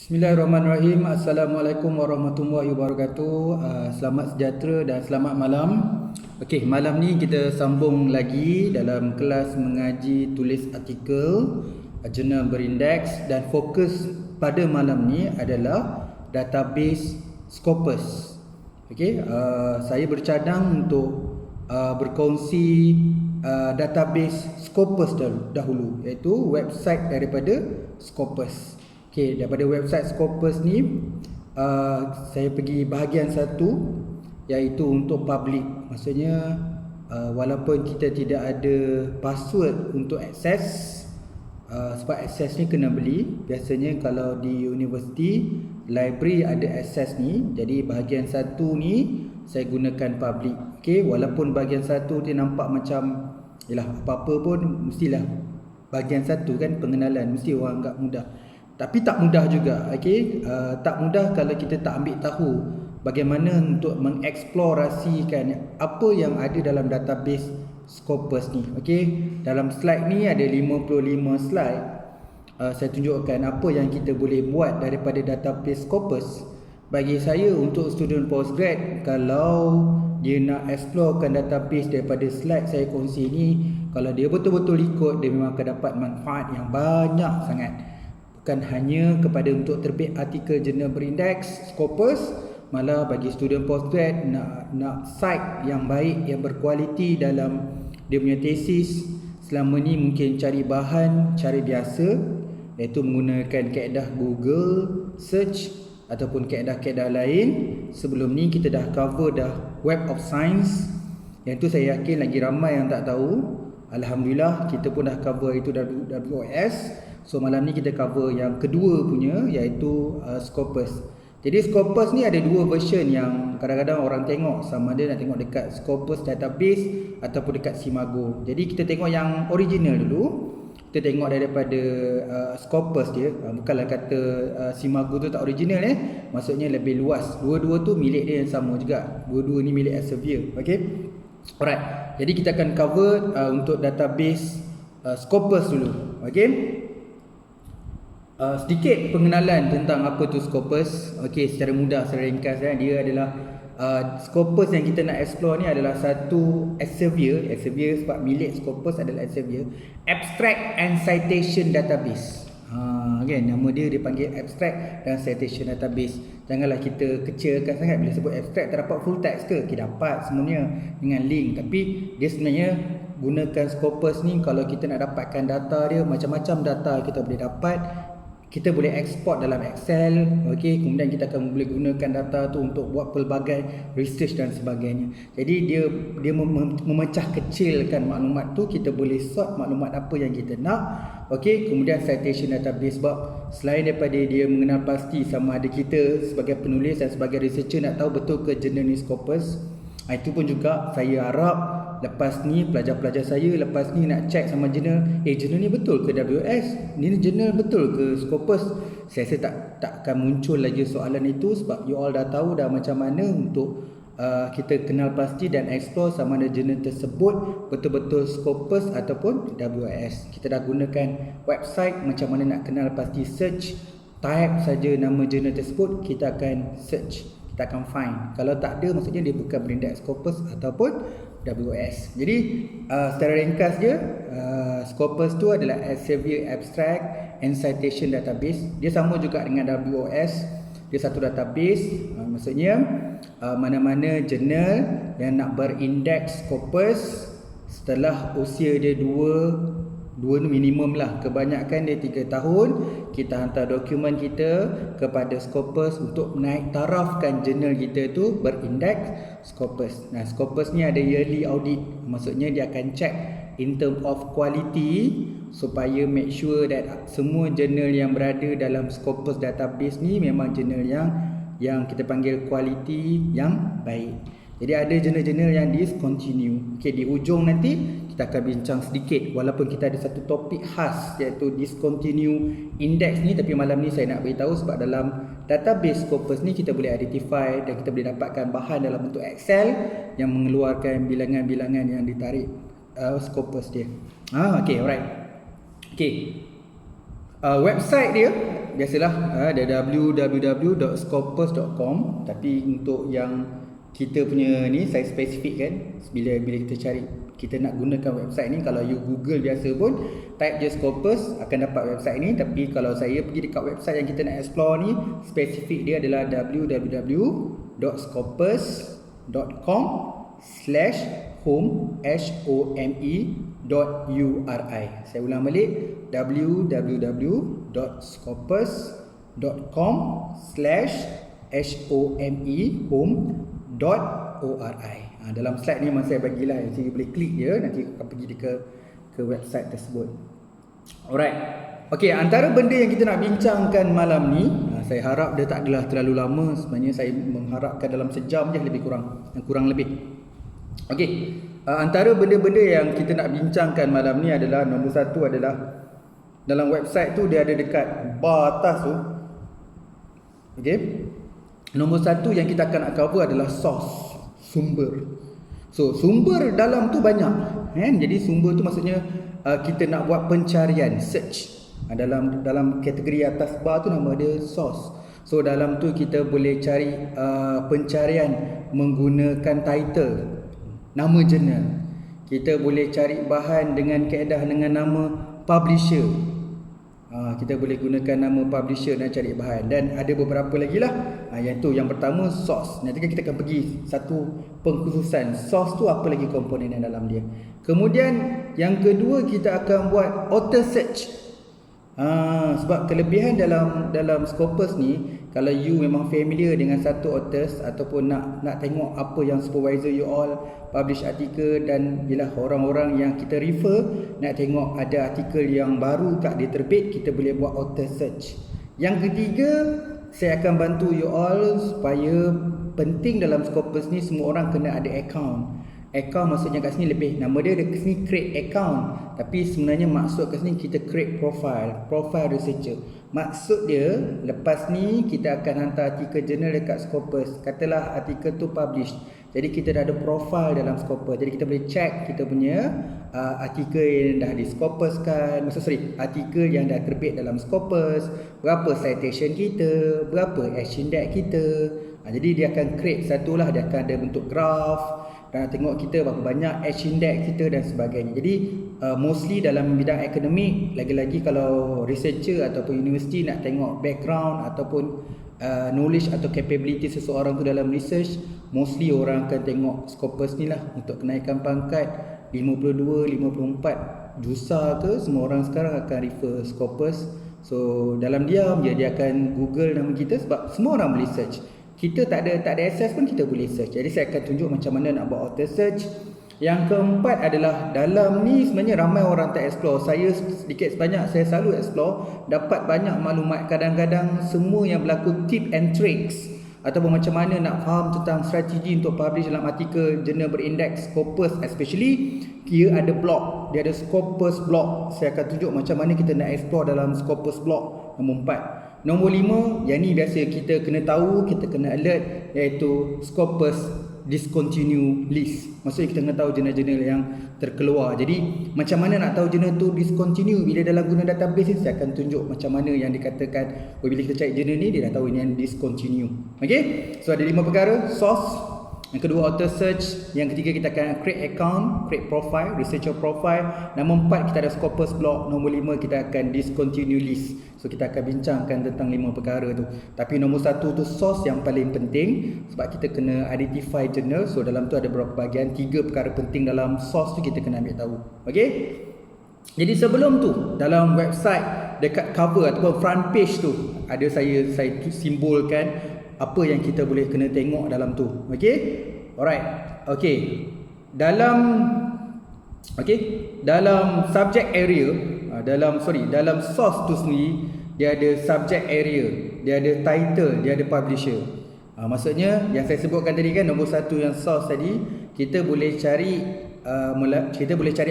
Bismillahirrahmanirrahim. Assalamualaikum warahmatullahi wabarakatuh. Selamat sejahtera dan selamat malam. Okey, malam ni kita sambung lagi dalam kelas mengaji tulis artikel jurnal berindeks, dan fokus pada malam ni adalah database Scopus. Okey, saya bercadang untuk berkongsi database Scopus dahulu, iaitu website daripada Scopus. Okey, daripada website Scopus ni saya pergi bahagian satu, iaitu untuk public. Maksudnya walaupun kita tidak ada password untuk akses, sebab akses ni kena beli. Biasanya kalau di universiti, library ada akses ni. Jadi bahagian satu ni saya gunakan public. Okey, walaupun bahagian satu dia nampak macam yalah, apa-apa pun mestilah bahagian satu kan, pengenalan, mesti orang anggap mudah. Tapi tak mudah juga. Okey, tak mudah kalau kita tak ambil tahu bagaimana untuk mengeksplorasikan apa yang ada dalam database Scopus ni. Okey, dalam slide ni ada 55 slide. Saya tunjukkan apa yang kita boleh buat daripada database Scopus. Bagi saya, untuk student postgrad, kalau dia nak explorekan database daripada slide saya kongsi ni, kalau dia betul-betul ikut, dia memang akan dapat manfaat yang banyak sangat. Bukan hanya kepada untuk terbit artikel jurnal berindeks Scopus, malah bagi student postgrad nak site yang baik, yang berkualiti dalam dia punya tesis. Selama ni mungkin cari bahan cara biasa, iaitu menggunakan kaedah Google search ataupun kaedah-kaedah lain. Sebelum ni kita dah cover dah Web of Science, yang tu saya yakin lagi ramai yang tak tahu. Alhamdulillah kita pun dah cover itu WOS. So malam ni kita cover yang kedua punya, iaitu Scopus. Jadi Scopus ni ada dua version yang kadang-kadang orang tengok, sama ada nak tengok dekat Scopus database ataupun dekat Simago. Jadi kita tengok yang original dulu. Kita tengok daripada Scopus dia. Bukanlah kata Simago tu tak original maksudnya lebih luas. Dua-dua tu milik dia yang sama juga. Dua-dua ni milik Elsevier. Okey. Alright. Jadi kita akan cover untuk database Scopus dulu. Okey. Sedikit pengenalan tentang apa tu Scopus. Okey, secara mudah, secara ringkas dia adalah Scopus yang kita nak explore ni adalah satu Elsevier sebab milik Scopus adalah Elsevier, Abstract and Citation Database. Kan, nama dia dipanggil Abstract dan Citation Database. Janganlah kita kecilkan sangat bila sebut abstract. Tak dapat full text ke? Kita dapat semuanya dengan link. Tapi dia sebenarnya gunakan Scopus ni kalau kita nak dapatkan data dia, macam-macam data kita boleh dapat. Kita boleh export dalam Excel, okey. Kemudian kita akan boleh gunakan data tu untuk buat pelbagai research dan sebagainya. Jadi dia memecah kecilkan maklumat tu. Kita boleh sort maklumat apa yang kita nak, okey. Kemudian citation database, sebab selain daripada dia mengenal pasti sama ada kita sebagai penulis dan sebagai researcher nak tahu betul ke jurnal ni Scopus, itu pun juga saya harap lepas ni pelajar-pelajar saya lepas ni nak check sama jurnal, jurnal ni betul ke WS, ni jurnal betul ke Scopus. Saya rasa tak akan muncul lagi soalan itu, sebab you all dah tahu dah macam mana untuk kita kenal pasti dan explore sama ada jurnal tersebut betul-betul Scopus ataupun WS. Kita dah gunakan website macam mana nak kenal pasti, search, type saja nama jurnal tersebut, kita akan search, kita akan find. Kalau tak ada, maksudnya dia bukan berindeks Scopus ataupun WS. Jadi secara ringkas dia, Scopus tu adalah Elsevier Abstract and Citation Database. Dia sama juga dengan WOS. Dia satu database. Maksudnya mana-mana jurnal yang nak berindeks Scopus setelah usia dia 2 minimum lah, kebanyakan dia 3 tahun, kita hantar dokumen kita kepada Scopus untuk naik tarafkan jurnal kita tu berindeks Scopus. Nah, Scopus ni ada yearly audit, maksudnya dia akan check in term of quality supaya make sure that semua jurnal yang berada dalam Scopus database ni memang jurnal yang kita panggil quality yang baik. Jadi ada jurnal-jurnal yang discontinue. Okey, di hujung nanti kita akan bincang sedikit, walaupun kita ada satu topik khas iaitu discontinue index ni, tapi malam ni saya nak beritahu sebab dalam database Scopus ni kita boleh identify dan kita boleh dapatkan bahan dalam bentuk Excel yang mengeluarkan bilangan-bilangan yang ditarik Scopus dia. Okey, alright. Okey. Website dia biasalah ada www.scopus.com, tapi untuk yang kita punya ni saya spesifikkan bila kita cari, kita nak gunakan website ni, kalau you Google biasa pun type je Scopus akan dapat website ni. Tapi kalau saya pergi dekat website yang kita nak explore ni, spesifik dia adalah www.scopus.com/home.uri. Saya ulang balik, www.scopus.com/home.ori. Dalam slide ni memang saya bagilah, jadi boleh klik je, nanti akan pergi ke website tersebut. Alright. Okey, antara benda yang kita nak bincangkan malam ni, saya harap dia tak adalah terlalu lama. Sebenarnya saya mengharapkan dalam sejam je, lebih kurang lebih. Okey, antara benda-benda yang kita nak bincangkan malam ni adalah, nombor satu adalah dalam website tu dia ada dekat bar atas tu. Okey, nombor satu yang kita akan cover adalah source, sumber. So sumber dalam tu banyak, jadi sumber tu maksudnya kita nak buat pencarian, search. Dalam kategori atas bar tu nama dia source. So dalam tu kita boleh cari pencarian menggunakan title, nama jurnal. Kita boleh cari bahan dengan kaedah dengan nama publisher. Kita boleh gunakan nama publisher dan cari bahan. Dan ada beberapa lagi lah. Yang pertama source. Nanti kita akan pergi satu pengkhususan source tu, apa lagi komponen yang dalam dia. Kemudian yang kedua, kita akan buat auto search. Sebab kelebihan dalam Scopus ni, kalau you memang familiar dengan satu authors ataupun nak tengok apa yang supervisor you all publish artikel, dan bila orang-orang yang kita refer nak tengok ada artikel yang baru kat dia terbit, kita boleh buat auto search. Yang ketiga, saya akan bantu you all supaya penting dalam Scopus ni semua orang kena ada account. Account maksudnya kat sini lebih, nama dia kat sini create account, tapi sebenarnya maksud kat sini kita create profile researcher. Maksud dia, lepas ni kita akan hantar artikel jurnal dekat Scopus, katalah artikel tu publish, jadi kita dah ada profile dalam Scopus. Jadi kita boleh check kita punya artikel yang dah di Scopus kan, artikel yang dah terbit dalam Scopus, berapa citation kita, berapa H index kita. Jadi dia akan create satulah, dia akan ada bentuk graph dan tengok kita berapa banyak H index kita dan sebagainya. Jadi mostly dalam bidang akademik, lagi-lagi kalau researcher ataupun universiti nak tengok background ataupun knowledge atau capability seseorang tu dalam research, mostly orang akan tengok Scopus ni lah. Untuk kenaikan pangkat 52, 54 jusa ke, semua orang sekarang akan refer Scopus. So dalam diam dia akan Google nama kita, sebab semua orang boleh search. Kita tak ada access pun kita boleh search. Jadi saya akan tunjuk macam mana nak buat auto search. Yang keempat adalah, dalam ni sebenarnya ramai orang tak explore. Saya sedikit sebanyak saya selalu explore, dapat banyak maklumat. Kadang-kadang semua yang berlaku tip and tricks ataupun macam mana nak faham tentang strategi untuk publish dalam artikel jurnal berindeks Scopus especially, dia ada blog, dia ada Scopus blog. Saya akan tunjuk macam mana kita nak explore dalam Scopus blog. Nombor 4. Nombor 5, yang ni biasa kita kena tahu, kita kena alert, iaitu Scopus discontinue list. Maksudnya kita kena tahu jurnal-jurnal yang terkeluar. Jadi macam mana nak tahu jurnal tu discontinue? Bila dalam guna database ni, saya akan tunjuk macam mana yang dikatakan bila kita cari jurnal ni, dia dah tahu ini yang discontinue. Okay, so ada 5 perkara: source, yang kedua auto search, yang ketiga kita akan create account, create profile, researcher profile, nombor 4 kita ada Scopus blog, nombor 5 kita akan discontinue list. So kita akan bincangkan tentang 5 perkara tu. Tapi nombor 1 tu source yang paling penting, sebab kita kena identify journal. So dalam tu ada beberapa bahagian, 3 perkara penting dalam source tu kita kena ambil tahu. Okay, jadi sebelum tu dalam website dekat cover ataupun front page tu ada saya simbolkan apa yang kita boleh kena tengok dalam tu. Okey, alright. Okey, dalam subject area, dalam source tu sendiri, dia ada subject area, dia ada title, dia ada publisher. Maksudnya yang saya sebutkan tadi kan, nombor 1 yang source tadi, kita boleh cari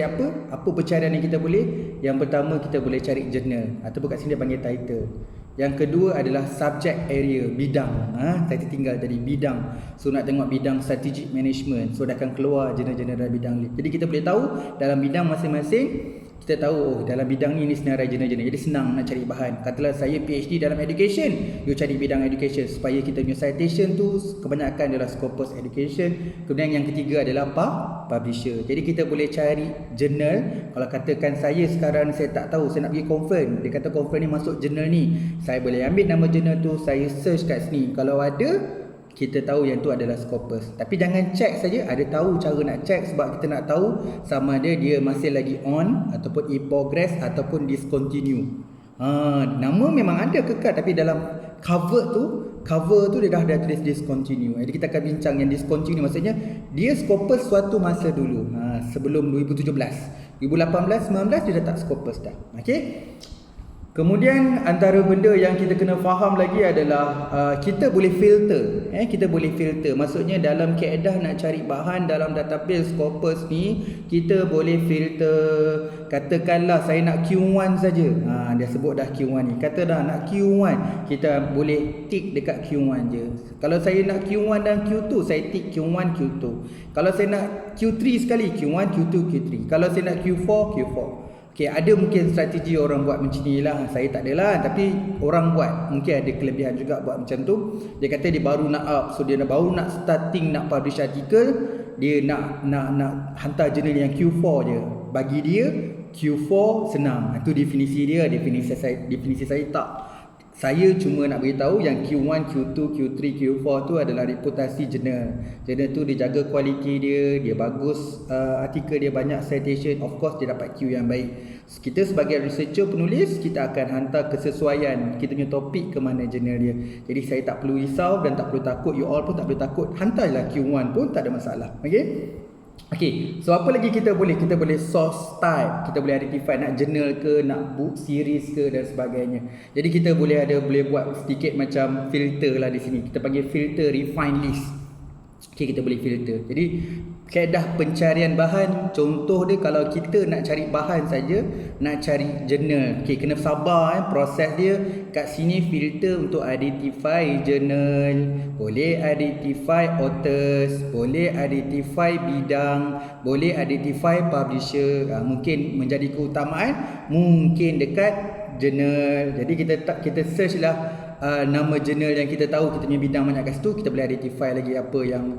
apa pencarian yang kita boleh. Yang pertama, kita boleh cari jurnal ataupun kat sini dia panggil title. Yang kedua adalah subject area, bidang. Saya tertinggal tadi, bidang. So nak tengok bidang strategic management, so dah akan keluar jurnal-jurnal dalam bidang ni. Jadi kita boleh tahu dalam bidang masing-masing kita tahu oh dalam bidang ni senarai jurnal-jurnal, jadi senang nak cari bahan. Katalah saya PhD dalam education, you cari bidang education supaya kita punya citation tu kebanyakan adalah Scopus Education. Kemudian yang ketiga adalah publisher. Jadi kita boleh cari jurnal. Kalau katakan saya sekarang saya tak tahu, saya nak pergi conference, dia kata conference ni masuk jurnal ni, saya boleh ambil nama jurnal tu, saya search kat sini, kalau ada kita tahu yang tu adalah Scopus. Tapi jangan check saja, ada tahu cara nak check, sebab kita nak tahu sama ada dia masih lagi on ataupun in progress ataupun discontinue. Nama memang ada kekal, tapi dalam cover tu dia dah tulis discontinue. Jadi kita akan bincang yang discontinue, maksudnya dia Scopus suatu masa dulu, sebelum 2017, 2018, 19 dia dah tak Scopus dah. Okey. Kemudian antara benda yang kita kena faham lagi adalah kita boleh filter. Kita boleh filter. Maksudnya dalam kaedah nak cari bahan dalam database Scopus ni, kita boleh filter. Katakanlah saya nak Q1 saja. Dia sebut dah Q1 ni. Kata dah nak Q1, kita boleh tick dekat Q1 je. Kalau saya nak Q1 dan Q2, saya tick Q1, Q2. Kalau saya nak Q3 sekali, Q1, Q2, Q3. Kalau saya nak Q4, Q4. Okay, ada mungkin strategi orang buat macam ni lah. Saya tak ada lah, tapi orang buat mungkin ada kelebihan juga buat macam tu. Dia kata dia baru nak up, so dia baru nak starting nak publish artikel, dia nak hantar jurnal yang Q4 je. Bagi dia Q4 senang. Itu definisi dia. Definisi saya tak. Saya cuma nak beritahu yang Q1, Q2, Q3, Q4 tu adalah reputasi jurnal. Jurnal tu dia jaga kualiti dia bagus, artikel dia banyak citation, of course dia dapat Q yang baik. Kita sebagai researcher, penulis, kita akan hantar kesesuaian kita punya topik ke mana jurnal dia. Jadi saya tak perlu risau dan tak perlu takut, you all pun tak perlu takut, hantarlah Q1 pun tak ada masalah. Okay. Okay, so apa lagi kita boleh? Kita boleh source type, kita boleh identify nak journal ke, nak book series ke dan sebagainya. Jadi kita boleh buat sedikit macam filter lah di sini. Kita panggil filter refine list. Okay, kita boleh filter. Jadi kaedah pencarian bahan, contoh dia kalau kita nak cari bahan saja, nak cari jurnal, okay, kena sabar proses dia. Kat sini filter untuk identify jurnal, boleh identify authors, boleh identify bidang, boleh identify publisher. Mungkin menjadi keutamaan, mungkin dekat jurnal. Jadi kita search lah nama jurnal yang kita tahu kita punya bidang banyak kat situ, kita boleh identify lagi apa yang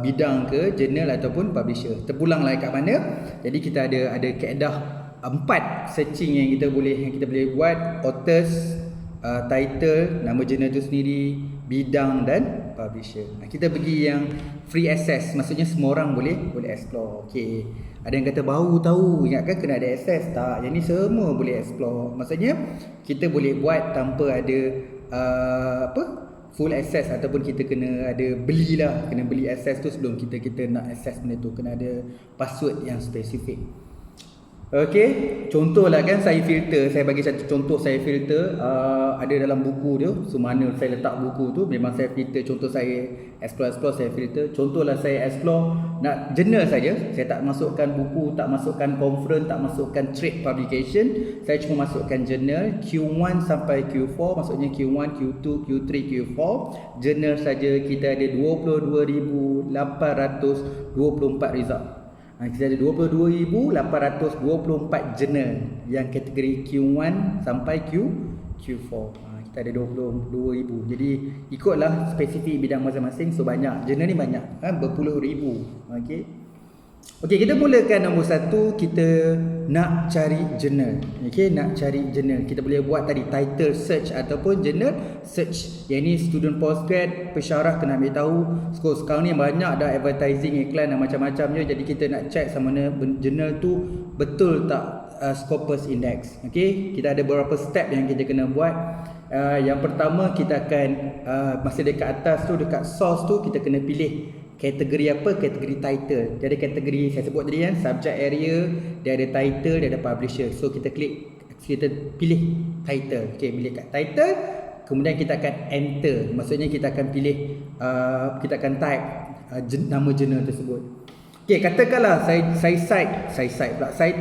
bidang ke jurnal ataupun publisher. Terpulanglah kat mana. Jadi kita ada kaedah 4 searching yang kita boleh buat: authors, title, nama jurnal tu sendiri, bidang dan publisher. Kita pergi yang free access, maksudnya semua orang boleh explore. Okey. Ada yang kata baru tahu, ingatkan kena ada access. Tak, yang ni semua boleh explore. Maksudnya kita boleh buat tanpa ada full access, ataupun kita kena beli access tu sebelum kita nak access benda tu, kena ada password yang spesifik. Okey, contohlah kan saya filter, saya bagi satu contoh saya filter ada dalam buku tu. So mana saya letak buku tu memang saya filter. Contoh saya explore saya filter. Contohlah saya explore nak jurnal saja, saya tak masukkan buku, tak masukkan conference, tak masukkan trade publication. Saya cuma masukkan jurnal Q1 sampai Q4, maksudnya Q1, Q2, Q3, Q4. Jurnal saja kita ada 22,824 result. Kita ada 22,824 jurnal yang kategori Q1 sampai Q4. Kita ada 22,000. Jadi ikutlah spesifik bidang masing-masing. So banyak, jurnal ni banyak, berpuluh ribu. Okey, kita mulakan nombor 1, kita nak cari jurnal. Okey, nak cari jurnal. Kita boleh buat tadi title search ataupun journal search. Yang ni student postgrad, pesyarah kena ambil tahu. Sekarang ni banyak dah advertising, iklan dan macam-macam je. Jadi kita nak check sama mana jurnal tu betul tak Scopus Index. Okey, kita ada beberapa step yang kita kena buat. Yang pertama, kita akan masih dekat atas tu, dekat source tu, kita kena pilih kategori apa? Kategori title. Dia ada kategori saya sebut tadi kan, subject area, dia ada title, dia ada publisher. So kita pilih title. Okey, pilih kat title, kemudian kita akan enter. Maksudnya kita akan pilih kita akan type nama jurnal tersebut. Okay, katakanlah saya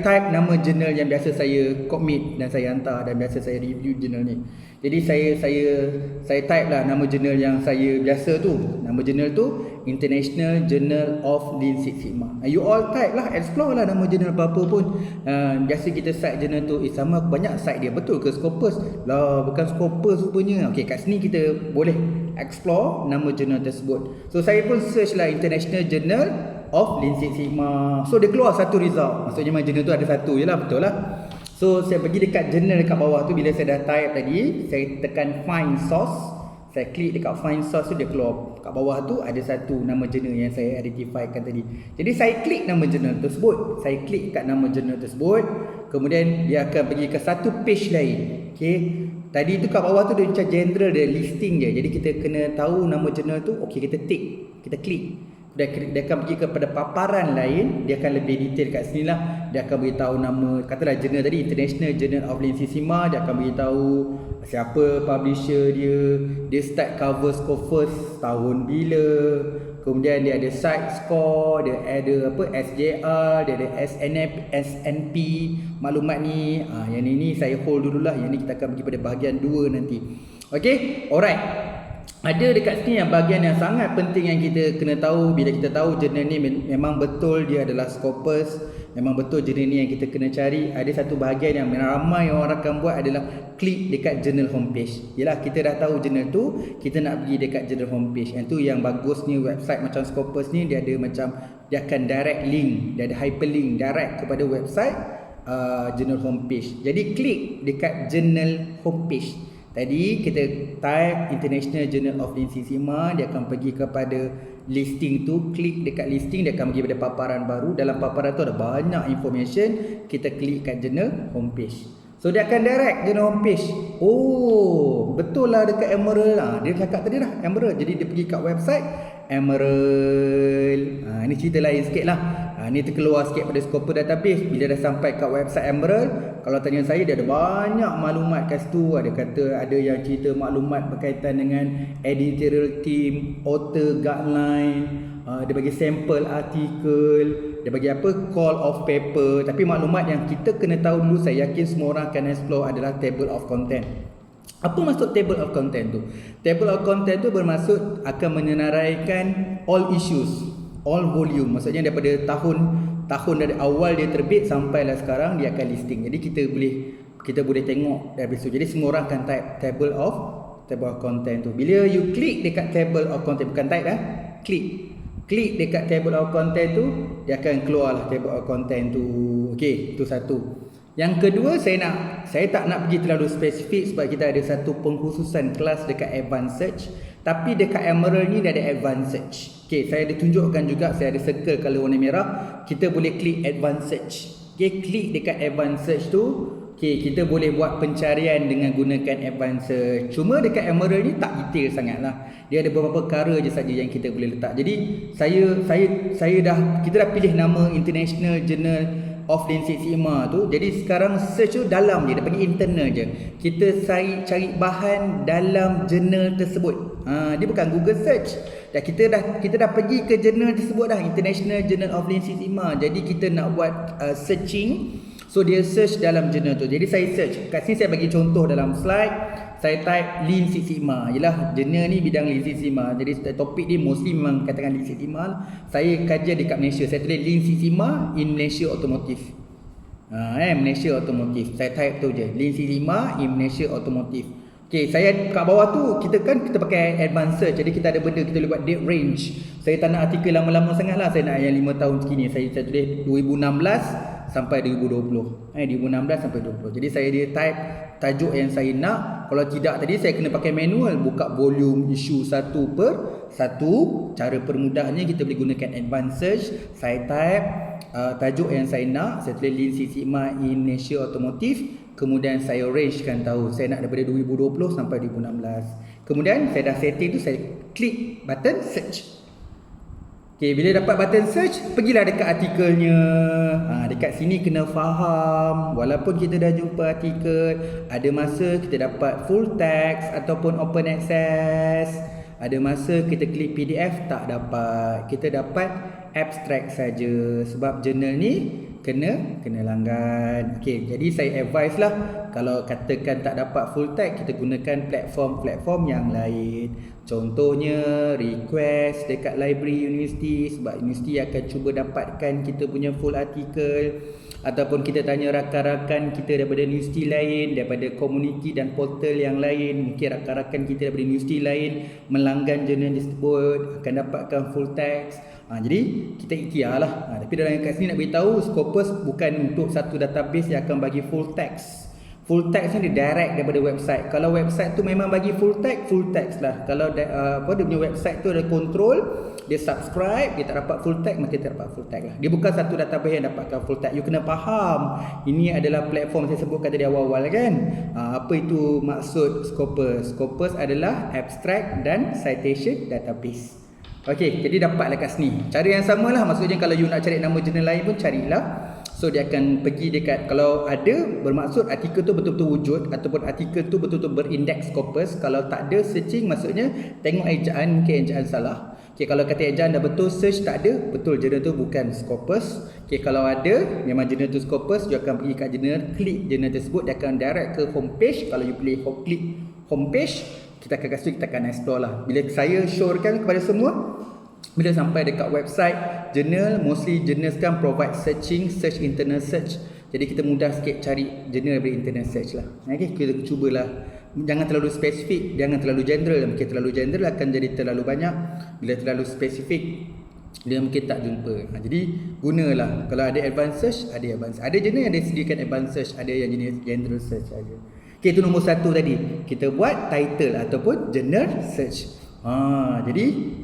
type nama jurnal yang biasa saya commit dan saya hantar dan biasa saya review jurnal ni. Jadi saya type lah nama jurnal yang saya biasa tu. Nama jurnal tu International Journal of Lean Six Sigma. You all type lah, explore lah nama jurnal apa-apa pun. Biasa kita cite jurnal tu, sama banyak cite dia, betul ke Scopus? Lah, bukan Scopus rupanya. Okay, kat sini kita boleh explore nama jurnal tersebut. So saya pun search lah International Journal of Lean Six Sigma. So dia keluar satu result. Maksudnya jurnal tu ada satu je lah, betul lah. So saya pergi dekat jurnal dekat bawah tu. Bila saya dah type tadi, saya tekan find source. Saya klik dekat find source tu, dia keluar. Kat bawah tu ada satu nama jurnal yang saya identifykan tadi. Jadi saya klik nama jurnal tersebut. Saya klik kat nama jurnal tersebut. Kemudian dia akan pergi ke satu page lain. Okay. Tadi tu kat bawah tu dia macam general, dia listing je. Jadi kita kena tahu nama jurnal tu. Okay, kita tick, kita klik. Dia akan pergi kepada paparan lain. Dia akan lebih detail kat sini lah. Dia akan beritahu nama, katalah jurnal tadi International Journal of Lean Six Sigma. Dia akan beritahu siapa publisher dia, dia start cover Scopus tahun bila, kemudian dia ada site score, dia ada apa SJR, dia ada SNP. Maklumat ni yang ini saya hold dululah. Yang ni kita akan pergi pada bahagian 2 nanti. Okay, alright. Ada dekat sini yang bahagian yang sangat penting yang kita kena tahu. Bila kita tahu jurnal ni memang betul dia adalah Scopus, memang betul jurnal ni yang kita kena cari, ada satu bahagian yang ramai orang akan buat adalah klik dekat jurnal homepage. Yalah, kita dah tahu jurnal tu, kita nak pergi dekat jurnal homepage. Yang tu yang bagusnya website macam Scopus ni, dia ada macam, dia akan direct link, dia ada hyperlink direct kepada website jurnal homepage. Jadi klik dekat jurnal homepage. Tadi kita type International Journal of Lean Six Sigma, dia akan pergi kepada listing tu, klik dekat listing, dia akan pergi pada paparan baru. Dalam paparan tu ada banyak information, kita klik kat journal homepage. So dia akan direct journal homepage. Oh, betul lah dekat Emerald. Dia cakap tadi dah Emerald. Jadi dia pergi kat website Emerald. Ini cerita lain sikit lah. Ni terkeluar sikit pada Scopus database. Bila dah sampai kat website Emerald, kalau tanya saya, dia ada banyak maklumat kat situ. Ada kata, ada yang cerita maklumat berkaitan dengan editorial team, author guideline, dia bagi sampel artikel, dia bagi apa, call of paper. Tapi maklumat yang kita kena tahu dulu, saya yakin semua orang akan explore, adalah table of content. Apa maksud table of content tu? Table of content tu bermaksud akan menyenaraikan all issues, all volume. Maksudnya daripada tahun dari awal dia terbit sampailah sekarang dia akan listing. Jadi kita boleh tengok dari situ. Jadi semua orang akan type table of content tu. Bila you klik dekat table of content, bukan type klik dekat table of content tu, dia akan keluarlah table of content tu. Okey, itu satu. Yang kedua, saya tak nak pergi terlalu spesifik sebab kita ada satu pengkhususan kelas dekat advanced search. Tapi dekat Emerald ni dia ada advanced search. Okay, saya ada tunjukkan juga, saya ada circle color warna merah. Kita boleh klik advanced search. Okay, klik dekat advanced search tu. Okay, kita boleh buat pencarian dengan gunakan advanced search. Cuma dekat Emerald ni tak detail sangat lah. Dia ada beberapa perkara je saja yang kita boleh letak. Jadi kita dah pilih nama International Journal of Lean Six Sigma tu. Jadi sekarang search tu dalam je, dia panggil internal je. Kita cari bahan dalam jurnal tersebut. Dia bukan Google search. Dan kita dah pergi ke jurnal tersebut dah, International Journal of Lean Six Sigma. Jadi kita nak buat searching. So dia search dalam jurnal tu. Jadi saya search. Kat sini saya bagi contoh dalam slide. Saya type Lean Six Sigma. Yalah, jurnal ni bidang Lean Six Sigma. Jadi topik ni mostly memang katakan Lean Six Sigma. Saya kajian dekat Malaysia. Saya tulis Lean Six Sigma in Malaysia Automotive. Malaysia Automotive. Saya type tu je, Lean Six Sigma in Malaysia Automotive. Okay, saya kat bawah tu kita pakai advanced search. Jadi kita ada benda, kita boleh buat date range. Saya tak nak artikel lama-lama sangat lah. Saya nak yang 5 tahun segini. Saya tulis 2016 sampai 2020. 2016 sampai 2020. Jadi saya dia type tajuk yang saya nak. Kalau tidak tadi saya kena pakai manual, buka volume isu satu per satu. Cara permudahnya kita boleh gunakan advanced search. Saya type tajuk yang saya nak. Saya tulis Lean Six Sigma in Malaysia Automotive. Kemudian saya rangekan tahu saya nak daripada 2020 sampai 2016. Kemudian saya dah setting tu, saya klik button search. Okay, bila dapat button search, pergilah dekat artikelnya. Dekat sini kena faham, walaupun kita dah jumpa artikel, ada masa kita dapat full text ataupun open access. Ada masa kita klik PDF tak dapat. Kita dapat abstract saja. Sebab jurnal ni kena langgan. Okey, jadi saya advise lah kalau katakan tak dapat full text, kita gunakan platform-platform yang lain. Contohnya request dekat library universiti, sebab universiti akan cuba dapatkan kita punya full artikel, ataupun kita tanya rakan-rakan kita daripada universiti lain, daripada komuniti dan portal yang lain. Mungkin rakan-rakan kita daripada universiti lain melanggan jurnal tersebut akan dapatkan full text. Jadi kita ikhtiar lah. Tapi dalam kat sini nak beritahu, Scopus bukan untuk satu database yang akan bagi full text. Full text ni dia direct daripada website. Kalau website tu memang bagi full text lah. Kalau dia punya website tu ada control, dia subscribe, dia tak dapat full text, maka dia tak dapat full text lah. Dia bukan satu database yang dapatkan full text. You kena faham, ini adalah platform saya sebutkan tadi awal-awal kan. Apa itu maksud Scopus? Scopus adalah abstract dan citation database. Okey, jadi dapatlah kat sini. Cara yang samalah, maksudnya kalau you nak cari nama jurnal lain pun carilah. So dia akan pergi dekat, kalau ada bermaksud artikel tu betul-betul wujud ataupun artikel tu betul-betul berindeks Scopus. Kalau tak ada searching, maksudnya tengok ejaan, mungkin ejaan salah. Okay, kalau kata ejaan dah betul, search tak ada, betul jurnal tu bukan Scopus. Okay, kalau ada, memang jurnal tu Scopus, you akan pergi kat jurnal, klik jurnal tersebut, dia akan direct ke homepage. Kalau you pilih klik homepage, kita akan kasi, kita akan explore lah. Bila saya show-kan kepada semua, bila sampai dekat website jurnal, mostly jurnal sekarang provide search internal search. Jadi kita mudah sikit cari jurnal dari internal search lah. Okay, kita cubalah. Jangan terlalu spesifik, jangan terlalu general. Mungkin terlalu general akan jadi terlalu banyak. Bila terlalu spesifik, dia mungkin tak jumpa. Jadi gunalah. Kalau ada advanced search, ada advanced. Ada jurnal yang dia sediakan advanced search, ada yang jenis general search saja. Okay, itu nombor satu tadi. Kita buat title ataupun journal search. Jadi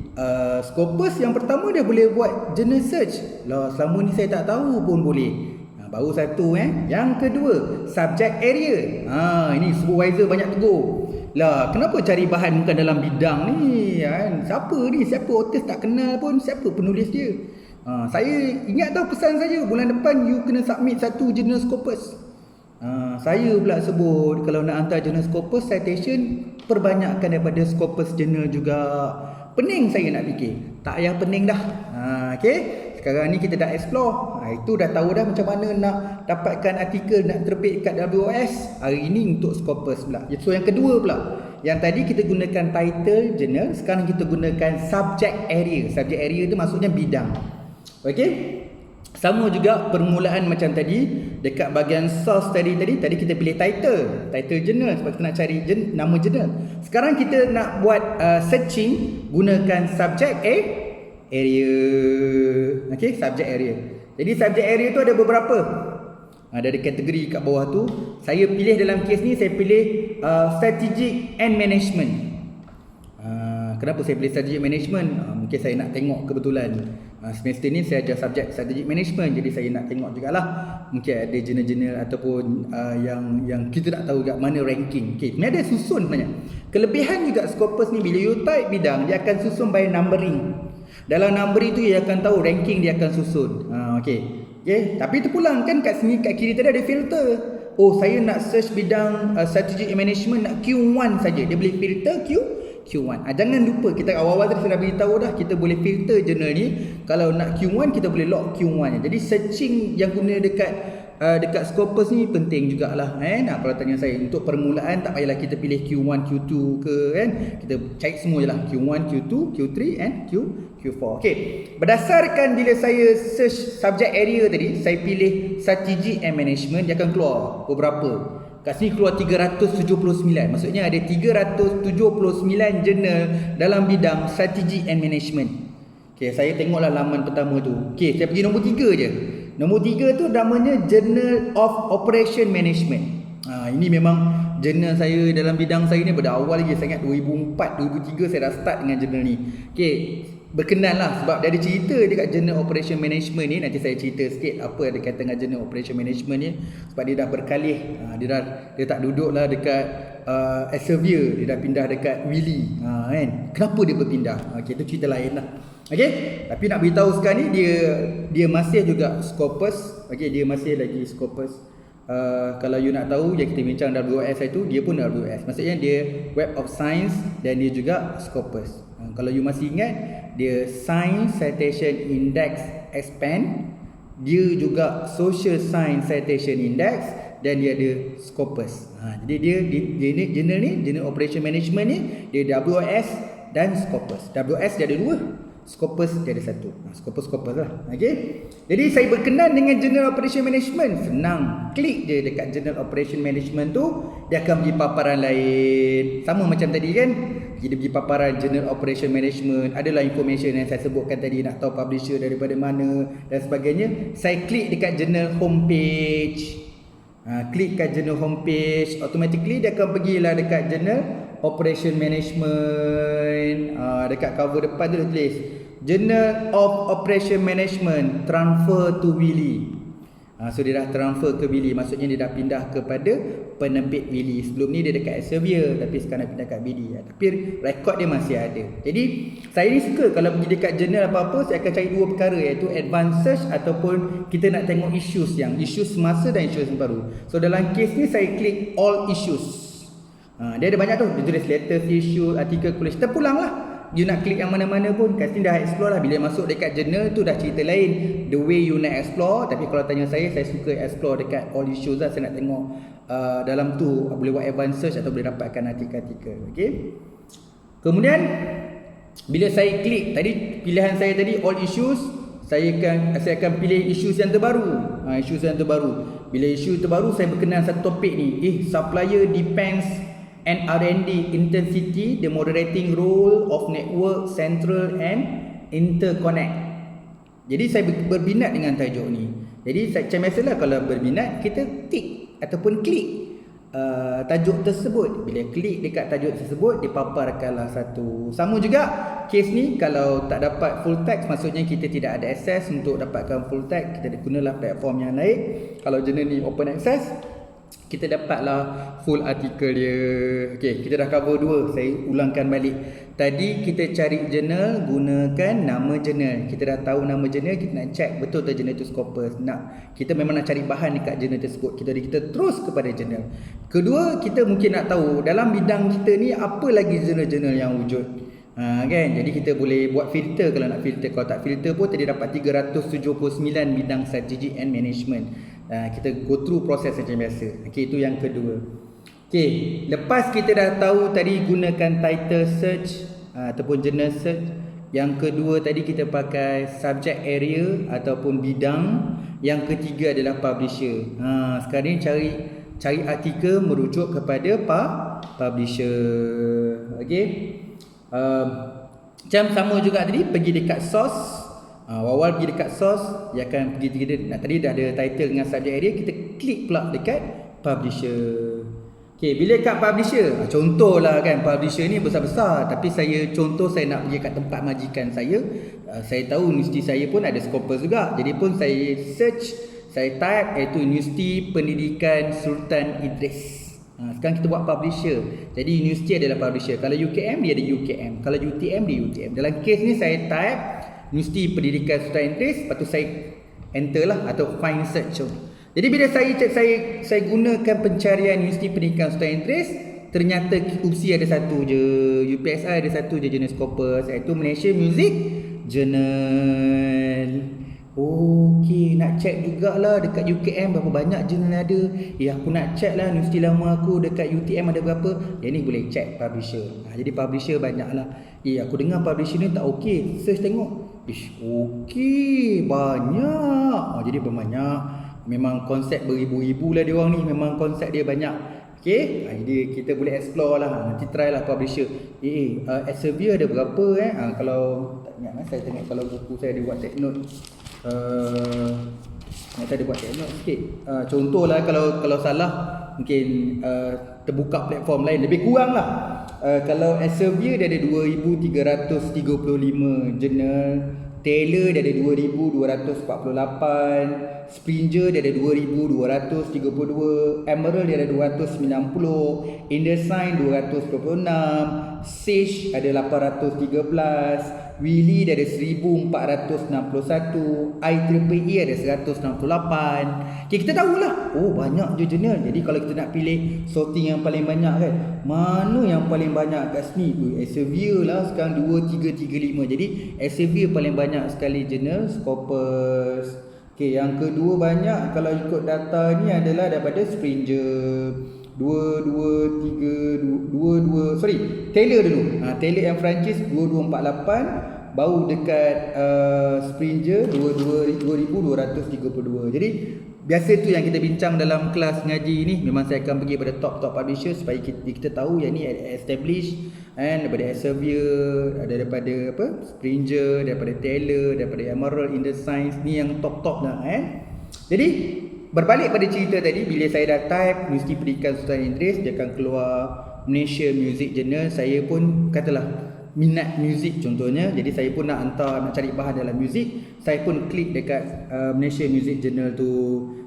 Scopus yang pertama dia boleh buat journal search. Lah, selama ni saya tak tahu pun boleh. Baru satu Yang kedua, subject area. Ini supervisor banyak tegur. Lah, kenapa cari bahan bukan dalam bidang ni kan? Siapa author tak kenal pun, siapa penulis dia? Saya ingat tahu pesan saja, bulan depan you kena submit satu journal Scopus. Saya pula sebut, kalau nak hantar jurnal Scopus citation, perbanyakkan daripada Scopus journal juga. Pening saya nak fikir, tak payah pening dah. Okay, sekarang ni kita dah explore. Itu dah tahu dah macam mana nak dapatkan artikel, nak terbit kat WOS. Hari ini untuk Scopus pula. So yang kedua pula, yang tadi kita gunakan title journal, sekarang kita gunakan subject area. Subject area tu maksudnya bidang. Okay, sama juga permulaan macam tadi. Dekat bahagian source tadi kita pilih title journal sebab kita nak cari nama jurnal. Sekarang kita nak buat searching, gunakan subject area. Okey, subject area. Jadi subject area tu ada beberapa. Ada kategori kat bawah tu. Saya pilih dalam kes ni, saya pilih strategic and management. Kenapa saya pilih strategic management? Mungkin saya nak tengok kebetulan semester ni saya ajar subjek strategic management, jadi saya nak tengok jugalah. Mungkin ada jurnal-jurnal ataupun yang kita tak tahu kat mana ranking. Okey, ni ada susun sebenarnya. Kelebihan juga Scopus ni, bila you type bidang, dia akan susun by numbering. Dalam numbering tu dia akan tahu ranking dia akan susun. Okey. Tapi terpulang kan kat sini, kat kiri tadi ada filter. Oh, saya nak search bidang strategic management, nak Q1 saja. Dia boleh filter Q1. Jangan lupa, kita awal-awal tadi saya dah beritahu dah, kita boleh filter jurnal ni. Kalau nak Q1, kita boleh lock Q1 nya. Jadi searching yang guna dekat Scopus ni penting jugalah. Kalau tanya saya, untuk permulaan tak payahlah kita pilih Q1, Q2 ke kan. Kita cari semua je lah, Q1, Q2, Q3 and Q4. Okey, berdasarkan bila saya search subject area tadi, saya pilih strategy and management, dia akan keluar beberapa. Kat sini keluar 379. Maksudnya ada 379 jurnal dalam bidang strategy and management. Okey, saya tengoklah laman pertama tu. Okey, saya pergi nombor 3 je. Nombor 3 tu namanya Journal of Operation Management. Ini memang jurnal saya dalam bidang saya ni pada awal lagi. Saya ingat 2004, 2003 saya dah start dengan jurnal ni. Okey, berkenan lah sebab dia ada cerita dekat Journal Operation Management ni. Nanti saya cerita sikit apa ada kaitan dengan Journal Operation Management ni. Sebab dia dah berkalih, dia tak duduk lah dekat Elsevier, dia dah pindah dekat Willy kan. Kenapa dia berpindah? Okey, itu cerita lain lah. Okey, tapi nak beritahu sekarang ni dia masih juga Scopus. Okey, dia masih lagi Scopus. Kalau you nak tahu, yang kita bincang WS itu, dia pun WS. Maksudnya dia Web of Science dan dia juga Scopus. Kalau you masih ingat, dia Science Citation Index expand, dia juga Social Science Citation Index, dan dia ada Scopus. Jadi dia ni journal ni, Journal Operation Management ni, dia WOS dan Scopus. WOS dia ada 2, Scopus dia ada 1. Scopus lah. Okey. Jadi saya berkenan dengan Journal Operation Management. Senang. Klik je dekat Journal Operation Management tu, dia akan bagi paparan lain. Sama macam tadi kan. Dia bagi paparan Journal Operation Management. Adalah information yang saya sebutkan tadi, nak tahu publisher daripada mana dan sebagainya. Saya klik dekat journal homepage. Klik kat journal homepage, automatically dia akan pergilah dekat Journal Operation Management. Dekat cover depan tu tulis Journal of Operation Management transfer to Willy. So dia dah transfer ke Willy, maksudnya dia dah pindah kepada penerbit Willy. Sebelum ni dia dekat Elsevier, tapi sekarang pindah kat Willy. Tapi rekod dia masih ada. Jadi saya ni suka kalau pergi dekat jurnal apa-apa, saya akan cari 2 perkara, iaitu advanced search ataupun kita nak tengok issues semasa dan issues yang baru. So dalam kes ni saya klik all issues. Dia ada banyak tu, dia tulis latest issue, artikel, college. Kita pulang lah. You nak klik yang mana-mana pun, kasi dah explore lah. Bila masuk dekat jurnal tu dah cerita lain, the way you nak explore. Tapi kalau tanya saya suka explore dekat all issues lah. Saya nak tengok dalam tu boleh buat advanced search atau boleh dapatkan artikel-artikel. Okay. Kemudian bila saya klik tadi, pilihan saya tadi all issues, saya akan pilih issues yang terbaru. Issues yang terbaru. Bila isu terbaru, saya berkenan satu topik ni, supplier depends and R&D intensity, the moderating role of network, central and interconnect. Jadi saya berminat dengan tajuk ni. Jadi macam biasalah, kalau berminat, kita tick ataupun klik tajuk tersebut. Bila klik dekat tajuk tersebut, dipaparkanlah satu. Sama juga kes ni, kalau tak dapat full text, maksudnya kita tidak ada akses untuk dapatkan full text, kita gunalah platform yang lain. Kalau jurnal ni open access, kita dapatlah full artikel dia. Okey, kita dah cover 2. Saya ulangkan balik. Tadi kita cari jurnal, gunakan nama jurnal. Kita dah tahu nama jurnal, kita nak check betul tak jurnal itu Scopus. Kita memang nak cari bahan dekat jurnal tersebut. Kita terus kepada jurnal. Kedua, kita mungkin nak tahu dalam bidang kita ni apa lagi jurnal-jurnal yang wujud. Kan? Jadi kita boleh buat filter kalau nak filter. Kalau tak filter pun tadi dapat 379 bidang strategi and management. Kita go through proses macam biasa. Okey, itu yang kedua. Okey, lepas kita dah tahu tadi gunakan title search ataupun journal search. Yang kedua tadi kita pakai subject area ataupun bidang. Yang ketiga adalah publisher. Sekarang ni cari artikel merujuk kepada publisher. Okey. Macam sama juga tadi, pergi dekat source. Awal pergi dekat source, dia akan pergi tadi dah ada title dengan subject area, kita klik pula dekat publisher. Okey, bila kat publisher, contohlah kan, publisher ni besar-besar, tapi saya nak pergi kat tempat majikan saya. Saya tahu universiti saya pun ada Scopus juga. Jadi pun saya search, saya type, iaitu Universiti Pendidikan Sultan Idris. Sekarang kita buat publisher. Jadi universiti adalah publisher. Kalau UKM dia ada UKM, kalau UTM dia UTM. Dalam kes ni saya type Universiti Pendidikan Sultan Idris, lepas tu saya enter lah atau find search. Jadi bila saya gunakan pencarian Universiti Pendidikan Sultan Idris, ternyata UPSI ada satu je, UPSI ada satu je jenis Scopus, iaitu Malaysia Music Journal. Okey, nak check jugalah dekat UKM berapa banyak jurnal ada. Aku nak check lah universiti lama aku dekat UTM ada berapa. Yang ni boleh check publisher. Jadi publisher banyak lah. Aku dengar publisher ni tak okey, search tengok. Okey, banyak. Jadi berbanyak. Memang konsep beribu-ribu lah dia orang ni. Memang konsep dia banyak. Okey, jadi kita boleh explore lah. Nanti try lah publisher. Elsevier ada berapa kalau tak ingat saya tengok kalau buku saya ada buat take note. Saya ada buat take note sikit. Contohlah kalau salah mungkin terbuka platform lain lebih kurang lah. Kalau Elsevier dia ada 2335 jurnal, Taylor dia ada 2248, Springer dia ada 2232, Emerald dia ada 290, InDesign 226, Sage ada 813, Willy dia ada 1461, IEEE ada 168. Okay, kita tahulah, oh banyak je jurnal. Jadi kalau kita nak pilih sorting yang paling banyak kan, mana yang paling banyak kat sini? Elsevier lah sekarang 2, 3, 3, 5. Jadi Elsevier paling banyak sekali jurnal Scopus. Okay, yang kedua banyak kalau ikut data ni adalah daripada Springer. Taylor dulu. Taylor and Francis 2248, baru dekat Springer 2232. Jadi biasa tu yang kita bincang dalam kelas ngaji ni. Memang saya akan pergi pada top publisher supaya kita tahu yang ni established, daripada Elsevier, ada daripada Springer, daripada Taylor, daripada Emerald in the Science, ni yang top dah Jadi berbalik pada cerita tadi, bila saya dah type Universiti Pendidikan Sultan Idris, dia akan keluar Malaysia Music Journal. Saya pun katalah minat muzik contohnya, jadi saya pun nak cari bahan dalam muzik, saya pun klik dekat Malaysia Music Journal tu.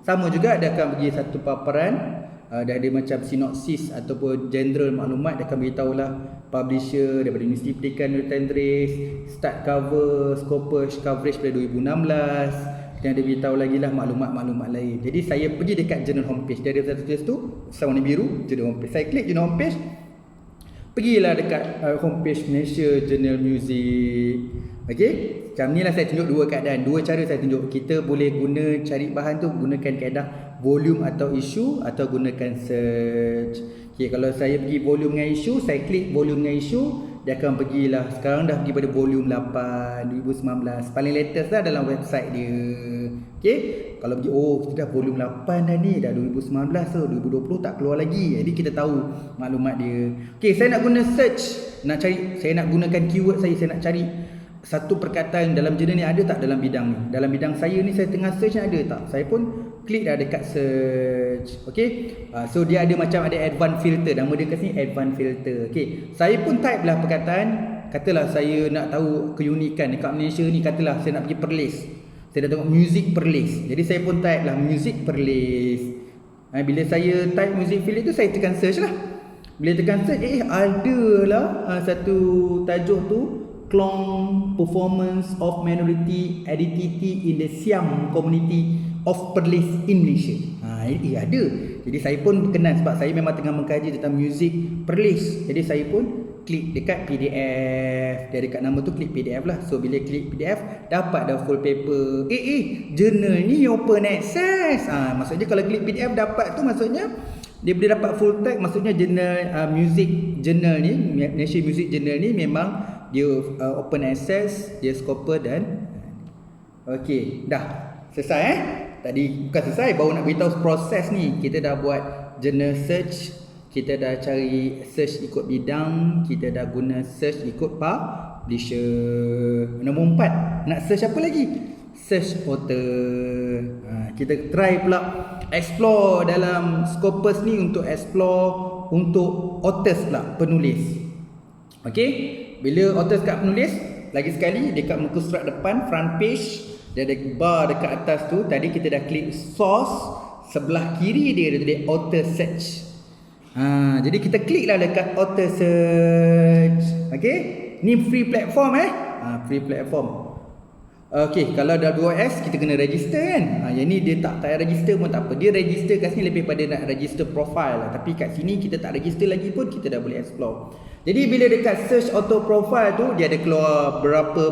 Sama juga dia akan bagi satu paparan, dah ada macam sinopsis ataupun general maklumat. Dia akan beritahu lah publisher daripada Universiti Pendidikan Sultan Idris, start cover, Scopus coverage pada 2016, dan dia beritahu lagi lah maklumat-maklumat lain. Jadi saya pergi dekat journal homepage, dia ada satu tulis tu warna biru, journal homepage. Saya klik journal homepage, pergilah dekat homepage Malaysia Journal Music. Okey, macam ni lah saya tunjuk dua keadaan, dua cara saya tunjuk. Kita boleh guna cari bahan tu gunakan kaedah volume atau isu, atau gunakan search. Okey, kalau saya pergi volume dengan isu, saya klik volume dengan isu, dia akan pergilah, sekarang dah pergi pada volume 8 2019, paling latest dah dalam website dia. Okey, kalau pergi kita dah volume 8 dah ni, dah 2019 tu, 2020 tak keluar lagi. Jadi kita tahu maklumat dia. Okey, saya nak guna search, saya nak gunakan keyword saya nak cari satu perkataan dalam jurnal ni ada tak dalam bidang ni. Dalam bidang saya ni saya tengah search, ada tak? Saya pun klik dah dekat search. Okey. So dia ada macam ada advanced filter, nama dia kat sini advanced filter. Okey. Saya pun type lah perkataan, katalah saya nak tahu keunikan dekat Malaysia ni, katalah saya nak pergi Perlis. Saya dah tengok music Perlis. Jadi saya pun type lah music Perlis. Bila saya type music Perlis tu, saya tekan search lah. Bila tekan search, ada lah satu tajuk tu, Klong Performance of Minority Identity in the Siam Community of Perlis in Malaysia. Ada. Jadi saya pun berkenan sebab saya memang tengah mengkaji tentang muzik Perlis. Jadi saya pun klik dekat PDF. Dia dekat nama tu, klik PDF lah. So bila klik PDF, dapat dah full paper. Journal ni open access. Maksudnya kalau klik PDF dapat tu, maksudnya dia boleh dapat full text. Maksudnya jurnal music journal ni, Malaysia Music Journal ni memang dia open access, dia Scopus dan okey, dah selesai Tadi bukan selesai, baru nak beritahu proses ni. Kita dah buat journal search, kita dah cari search ikut bidang, kita dah guna search ikut publisher. Nombor 4, nak search apa lagi? Search author. Kita try pula explore dalam Scopus ni untuk explore untuk authors pula, penulis. Okey, bila authors kat penulis, lagi sekali dekat muka surat depan front page, dia ada bar dekat atas tu. Tadi kita dah klik source, sebelah kiri dia ada tulis author search. Jadi kita klik lah dekat author search. Okey, ni free platform free platform. Okey, kalau dah 2S kita kena register kan. Yang ni dia tak payah register pun tak apa. Dia register kat sini lebih pada nak register profile lah. Tapi kat sini kita tak register lagi pun kita dah boleh explore. Jadi bila dekat search author profile tu, dia ada keluar berapa.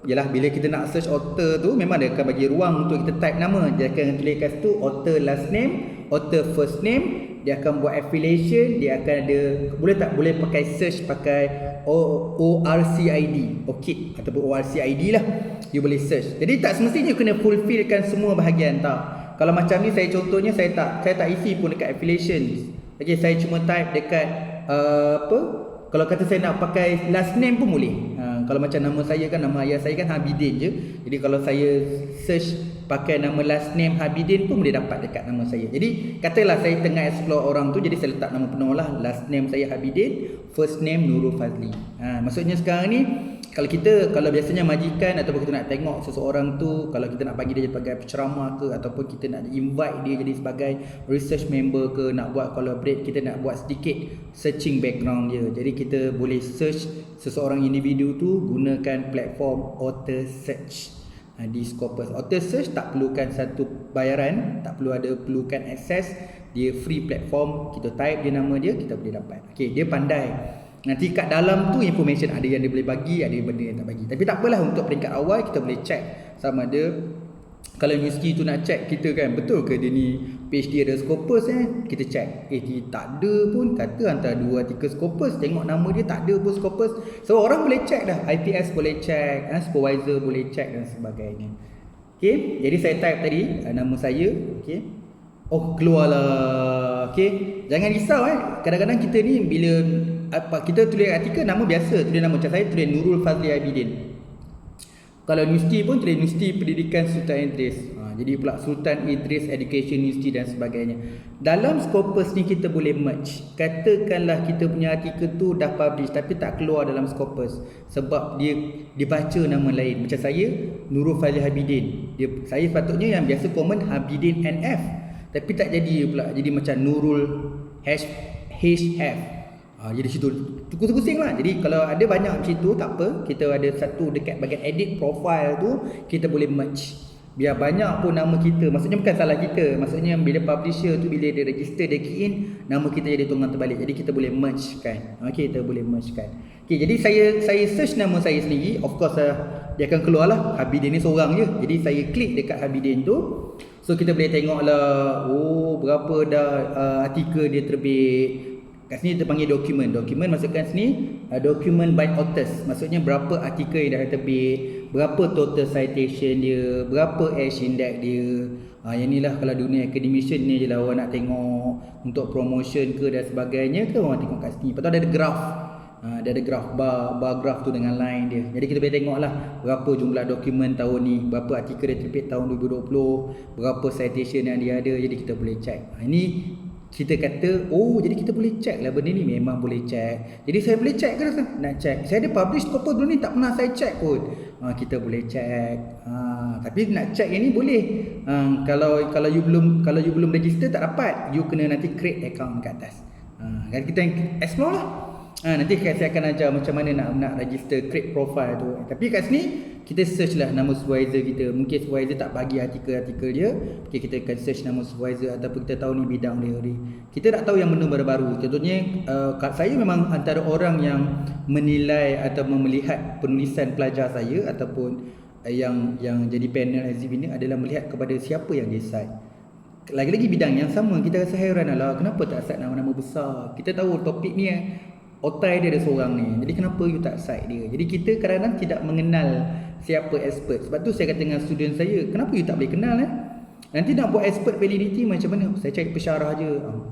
Yalah, bila kita nak search author tu, memang dia akan bagi ruang untuk kita type nama. Dia akan tulis kat situ author last name, author first name. Dia akan buat affiliation, dia akan ada, boleh pakai search pakai ORCID, OKID ataupun ORCID lah. You boleh search. Jadi tak semestinya you kena fulfillkan semua bahagian, tak. Kalau macam ni saya contohnya, saya tak isi pun dekat affiliation. Okey, saya cuma type dekat kalau kata saya nak pakai last name pun boleh. Kalau macam nama saya kan, nama ayah saya kan Habidin je. Jadi kalau saya search pakai nama last name Habidin pun boleh dapat dekat nama saya. Jadi katalah saya tengah explore orang tu, jadi saya letak nama penuh lah. Last name saya Habidin, first name Nurul Fazli. Maksudnya sekarang ni kalau biasanya majikan ataupun kita nak tengok seseorang tu, kalau kita nak bagi dia sebagai penceramah ke, ataupun kita nak invite dia jadi sebagai research member ke, nak buat collaborate, kita nak buat sedikit searching background dia. Jadi kita boleh search seseorang individu tu gunakan platform auto search. Di Scopus auto search tak perlukan satu bayaran, tak perlukan akses, dia free platform. Kita type dia nama dia, kita boleh dapat. Okey, dia pandai. Nanti kat dalam tu information ada yang dia boleh bagi, ada benda yang tak bagi. Tapi tak apalah, untuk peringkat awal kita boleh check sama ada kalau universiti tu nak check kita kan, betul ke dia ni PhD ada Scopus kita check. Dia tak ada pun, kata antara 2 artikel Scopus, tengok nama dia tak ada pun Scopus. So orang boleh check dah, IPS boleh check, supervisor boleh check dan sebagainya. Okey, jadi saya type tadi nama saya, okey. Oh, keluarlah. Okey, jangan risau kadang-kadang kita ni bila kita tulis artikel nama biasa, tulis nama, macam saya tulis Nurul Fazli Abidin. Kalau universiti pun tulis Universiti Pendidikan Sultan Idris. Jadi pula Sultan Idris Education University dan sebagainya. Dalam Scopus ni kita boleh merge. Katakanlah kita punya artikel tu dah publish tapi tak keluar dalam Scopus sebab dia dibaca nama lain. Macam saya Nurul Fazli Abidin. Saya sepatutnya yang biasa komen Abidin NF. Tapi tak jadi pula, jadi macam Nurul HF. Jadi situ pusing lah. Jadi kalau ada banyak macam tu tak apa, kita ada satu dekat bahagian edit profile tu, kita boleh merge. Biar banyak pun nama kita, maksudnya bukan salah kita, maksudnya bila publisher tu bila dia register, dia key in, nama kita jadi tunggang terbalik. Jadi kita boleh merge kan. Okey, kita boleh merge kan. Okey, jadi saya search nama saya sendiri, of course dia akan keluar lah Abidin ni seorang je. Jadi saya klik dekat Abidin tu. So kita boleh tengok lah, berapa dah artikel dia terbit. Kat sini kita panggil dokumen. Dokumen masukkan sini dokumen by authors. Maksudnya berapa artikel yang dah terbit, berapa total citation dia, berapa edge index dia. Yang ni lah kalau dunia academician ni je lah orang nak tengok untuk promotion ke dan sebagainya ke, orang tengok kat sini. Lepas tu ada graph. Dia ada graph, bar graph tu dengan line dia. Jadi kita boleh tengok lah berapa jumlah dokumen tahun ni, berapa artikel dia terbit tahun 2020, berapa citation yang dia ada. Jadi kita boleh check. Ini kita kata, jadi kita boleh check lah benda ni, memang boleh check. Jadi saya boleh check ke nak check? Saya ada publish Scopus dulu ni, tak pernah saya check pun. Kita boleh check. Tapi nak check yang ni boleh. Kalau you belum register tak dapat, you kena nanti create account kat atas. Kita explore lah. Nanti saya akan ajar macam mana nak register, create profile tu. Tapi kat sini kita search lah nama supervisor kita. Mungkin supervisor tak bagi artikel-artikel dia. Okay, kita akan search nama supervisor ataupun kita tahu ni bidang dia. Kita tak tahu yang benda baru-baru. Contohnya saya memang antara orang yang menilai atau melihat penulisan pelajar saya ataupun yang jadi panel as ini adalah melihat kepada siapa yang dia cite. Lagi-lagi bidang yang sama, kita rasa hairan lah, kenapa tak cite nama-nama besar. Kita tahu topik ni otai dia ada seorang ni, jadi kenapa you tak cite dia. Jadi kita kadang-kadang tidak mengenal siapa expert. Sebab tu saya kata dengan student saya, kenapa you tak boleh kenal nanti nak buat expert validity macam mana? Saya cari pensyarah je.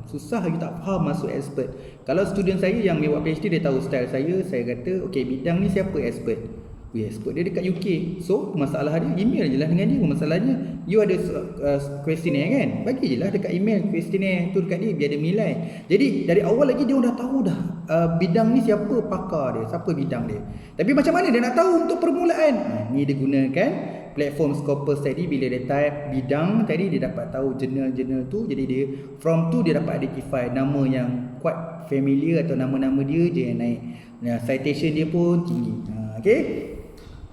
Susah, you tak faham masuk expert. Kalau student saya yang buat PhD, dia tahu style saya kata okay, bidang ni siapa expert? Expert dia dekat UK. So masalah dia, email je lah dengan dia. Masalahnya you ada questionnaire kan, bagi je lah dekat email questionnaire tu dekat dia, biar dia menilai. Jadi dari awal lagi dia dah tahu dah bidang ni siapa pakar dia, siapa bidang dia. Tapi macam mana dia nak tahu untuk permulaan? Ni dia gunakan platform Scopus tadi. Bila dia type bidang tadi, dia dapat tahu jurnal-jurnal tu. Jadi dia from tu dia dapat identify nama yang quite familiar atau nama-nama dia je yang naik. Citation dia pun tinggi.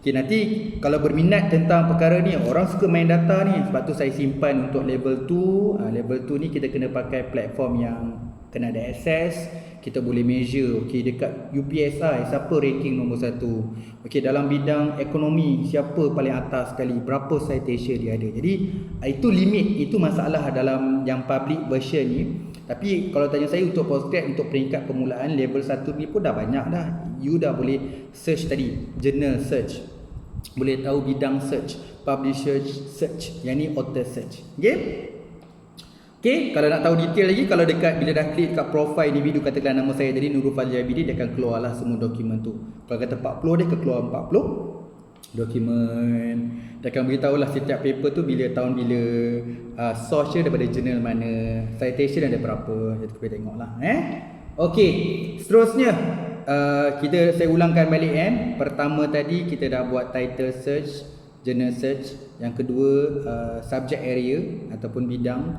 Okay, nanti kalau berminat tentang perkara ni, orang suka main data ni, sebab tu saya simpan untuk level 2. Level 2 ni kita kena pakai platform yang kena ada access. Kita boleh measure, okay, dekat UPSI siapa ranking nombor 1. Okay, dalam bidang ekonomi siapa paling atas sekali, berapa citation dia ada. Jadi itu limit, itu masalah dalam yang public version ni. Tapi kalau tanya saya untuk postgrad, untuk peringkat permulaan level 1 ni pun dah banyak dah. You dah boleh search tadi, journal search, boleh tahu bidang search, publisher search, yang ni author search. Okay, kalau nak tahu detail lagi, kalau dekat bila dah klik kat profile individu, katakan nama saya tadi Nurul Fazli Abidin, dia akan keluar lah semua dokumen tu. Kalau kata 40, dia akan keluar 40 dokumen. Dia akan beritahu lah setiap paper tu bila tahun bila, source dia daripada jurnal mana, citation ada berapa. Kita boleh tengok lah. Okay, seterusnya saya ulangkan balik kan. Pertama tadi kita dah buat title search, journal search. Yang kedua subject area ataupun bidang.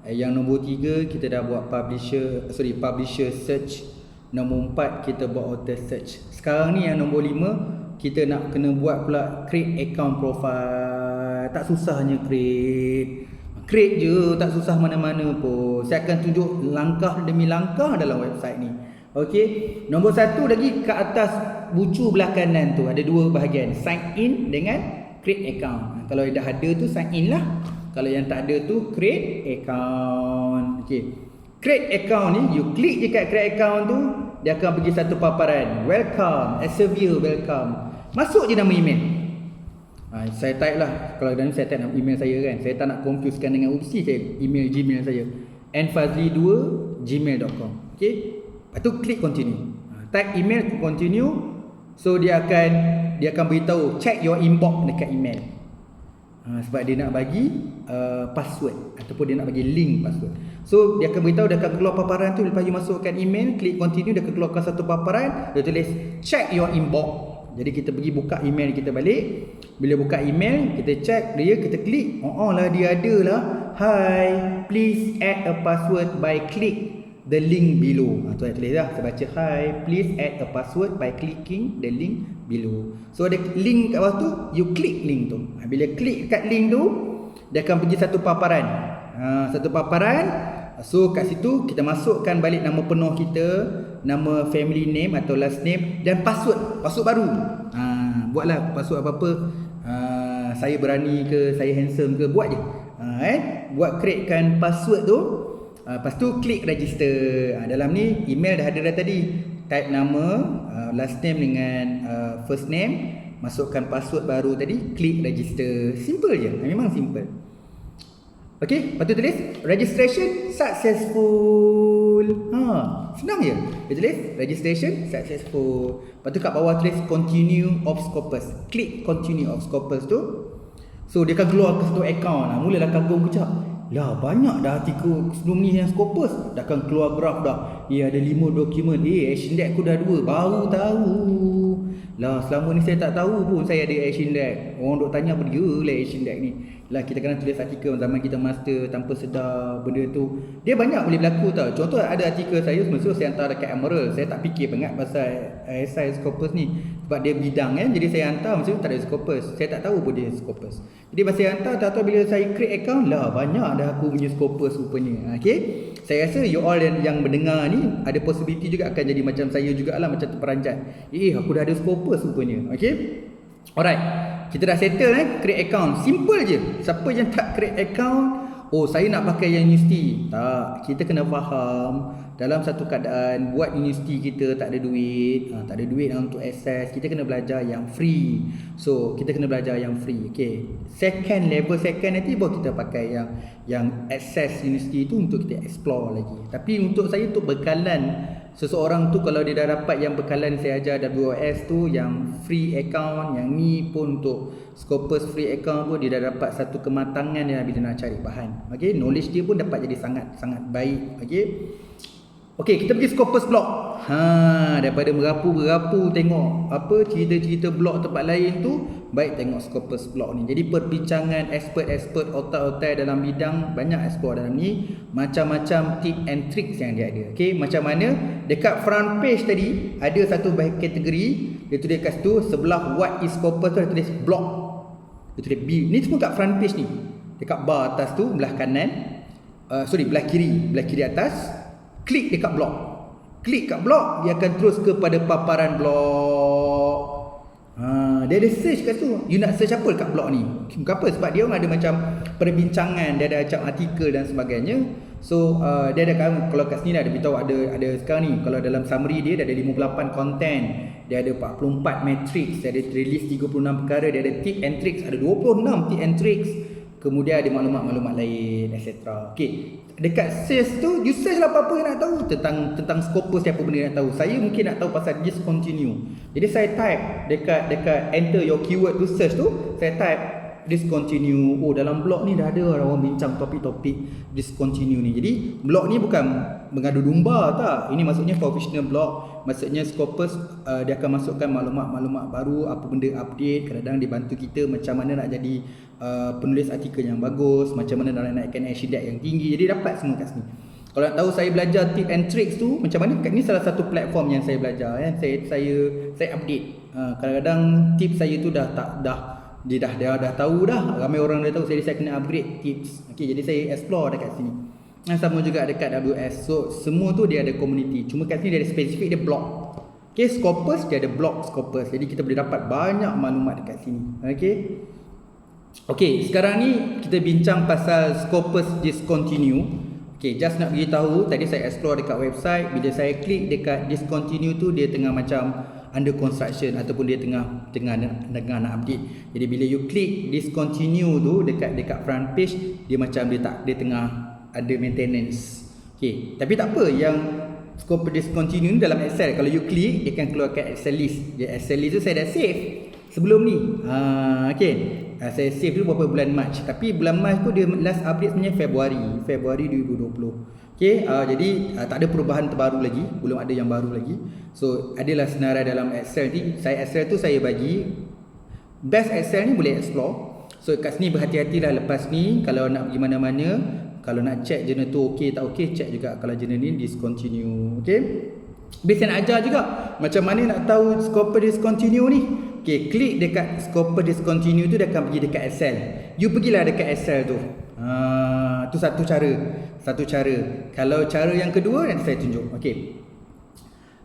Yang nombor 3 kita dah buat publisher search. Nombor 4 kita buat author search. Sekarang ni yang nombor 5 kita nak kena buat pula create account profile. Tak susahnya create je, tak susah mana-mana pun. Saya akan tunjuk langkah demi langkah dalam website ni. Okey, nombor 1 lagi kat atas bucu belah kanan tu ada 2 bahagian, sign in dengan create account. Kalau dah ada tu sign in lah. Kalau yang tak ada tu create account. Okey. Create account ni you klik je kat create account tu, dia akan pergi satu paparan. Welcome, Elsevier welcome. Masuk je nama email. Saya type lah. Kalau dalam saya type nama email saya kan. Saya tak nak confusekan dengan UPSI, saya email Gmail saya. nfazli2@gmail.com. Okey. Lepas tu klik continue. Type email, continue. So dia akan beritahu check your inbox dekat email. Sebab dia nak bagi password ataupun dia nak bagi link password. So dia akan beritahu, dia akan keluar paparan tu. Lepas you masukkan email, klik continue, dia akan keluarkan satu paparan, dia tulis check your inbox. Jadi kita pergi buka email kita balik. Bila buka email, kita check dia, kita klik. Lah dia ada lah. Hi, please add a password by click the link below. Tu saya tulis dah. Saya baca hi, please add a password by clicking the link below. So ada link kat bawah tu, you klik link tu. Bila klik kat link tu, dia akan pergi satu paparan. Satu paparan. So kat situ kita masukkan balik nama penuh kita, nama family name atau last name dan password baru. Buatlah password apa-apa. Saya berani ke, saya handsome ke, buat je. Buat createkan password tu. Lepas tu klik register. Dalam ni email dah ada dah tadi. Type nama, last name dengan first name, masukkan password baru tadi, klik register. Simple je. Memang simple. Okey, lepas tu tulis registration successful. Senang je. Dia tulis registration successful. Lepas tu kat bawah tulis continue of Scopus. Klik continue of Scopus tu. So dia akan keluar ke satu account. Mulalah kagum kejap. Lah banyak dah artikel sebelum ni yang Scopus. Dah akan keluar graf dah. Ada 5 dokumen. Action Deck aku dah 2. Baru tahu. Lah selama ni saya tak tahu pun saya ada Action Deck. Orang duk tanya apa dia lah Action Deck ni. Lah kita kena tulis artikel zaman kita master tanpa sedar benda tu. Dia banyak boleh berlaku tau. Contoh ada artikel saya semasa saya hantar dekat Emerald. Saya tak fikir banget pasal SI Scopus ni. Sebab dia bidang kan. Jadi saya hantar masa tu tak ada Scopus. Saya tak tahu pun dia Scopus. Jadi masa saya hantar, tak tahu bila saya create account, lah banyak dah aku punya Scopus rupanya. Okay. Saya rasa you all yang mendengar ni ada possibility juga akan jadi macam saya jugalah, macam terperanjat. Aku dah ada Scopus rupanya. Okay. Alright. Kita dah settle create account. Simple je. Siapa yang tak create account, saya nak pakai yang universiti. Tak, kita kena faham dalam satu keadaan buat universiti kita tak ada duit, tak ada duit untuk access, kita kena belajar yang free. So, kita kena belajar yang free. Okay. Level second nanti baru kita pakai yang access universiti tu untuk kita explore lagi. Tapi untuk saya, untuk bekalan seseorang tu, kalau dia dah dapat yang bekalan saya ajar WOS tu, yang free account, yang ni pun untuk Scopus free account pun, dia dah dapat satu kematangan dia bila nak cari bahan. Okay, knowledge dia pun dapat jadi sangat-sangat baik. Okay, kita pergi Scopus blog. Daripada merapu-merapu tengok apa cerita-cerita blog tempat lain tu, baik tengok Scopus blog ni. Jadi perbincangan expert-expert otak-otak dalam bidang, banyak expert dalam ni, macam-macam tip and tricks yang dia ada. Okay, macam mana dekat front page tadi ada satu kategori, dia tulis kat situ sebelah what is Scopus tu, dia tulis blog. Dia tulis B. Ni semua kat front page ni. Dekat bar atas tu belah kanan, belah kiri atas, klik dekat blog. Klik kat blog, dia akan terus kepada paparan blog. Dia ada search kat tu. You nak search apa dekat blog ni? Kenapa? Sebab dia orang ada macam perbincangan, dia ada macam artikel dan sebagainya. So dia ada, kalau kat sini dah ada beritahu ada sekarang ni, kalau dalam summary dia ada 58 content, dia ada 44 matrix, dia ada release 36 perkara, dia ada tip and tricks, ada 26 tip and tricks. Kemudian ada maklumat-maklumat lain, etc. Okay. Dekat search tu, you search lah apa-apa yang nak tahu tentang Scopus, siapa benda yang nak tahu. Saya mungkin nak tahu pasal discontinue. Jadi saya type dekat enter your keyword to search tu, saya type discontinue. Oh, dalam blog ni dah ada orang bincang topik-topik discontinue ni. Jadi blog ni bukan mengadu domba tak. Ini maksudnya professional blog. Maksudnya Scopus dia akan masukkan maklumat-maklumat baru, apa benda update, kadang-kadang dia bantu kita macam mana nak jadi penulis artikel yang bagus, macam mana nak naikkan SHDAG yang tinggi. Jadi dapat semua kat sini. Kalau nak tahu saya belajar tip and tricks tu macam mana, kat ni salah satu platform yang saya belajar kan. Saya update. Kadang-kadang tips saya tu dah tahu dah. Ramai orang dah tahu, saya kena upgrade tips. Okey, jadi saya explore dekat sini. Sama juga dekat AWS. So semua tu dia ada community. Cuma kat sini dia ada spesifik, dia blog. Okey, Scopus dia ada blog Scopus. Jadi kita boleh dapat banyak maklumat dekat sini. Okey, sekarang ni kita bincang pasal Scopus discontinue. Okay, just nak beritahu, tadi saya explore dekat website, bila saya klik dekat discontinue tu, dia tengah macam under construction ataupun dia tengah nak update. Jadi bila you klik discontinue tu dekat front page, dia macam dia tengah ada maintenance. Okay, tapi tak apa, yang scope discontinue ni dalam Excel, kalau you klik dia akan keluarkan Excel list. Dia Excel list tu saya dah save sebelum ni. Saya save dulu beberapa bulan Mac. Tapi bulan Mac tu dia last update sebenarnya Februari 2020. Jadi tak ada perubahan terbaru lagi, belum ada yang baru lagi. So adalah senarai dalam Excel ni. Excel tu saya bagi best Excel ni boleh explore. So kat sini berhati-hatilah lepas ni kalau nak pergi mana-mana, kalau nak check journal tu okey tak okey, check juga kalau journal ni discontinue. Biasa nak ajar juga macam mana nak tahu Scopus discontinue ni. Klik dekat Scopus discontinue tu, dia akan pergi dekat Excel. You pergilah dekat Excel tu. Tu satu cara. Kalau cara yang kedua nanti saya tunjuk.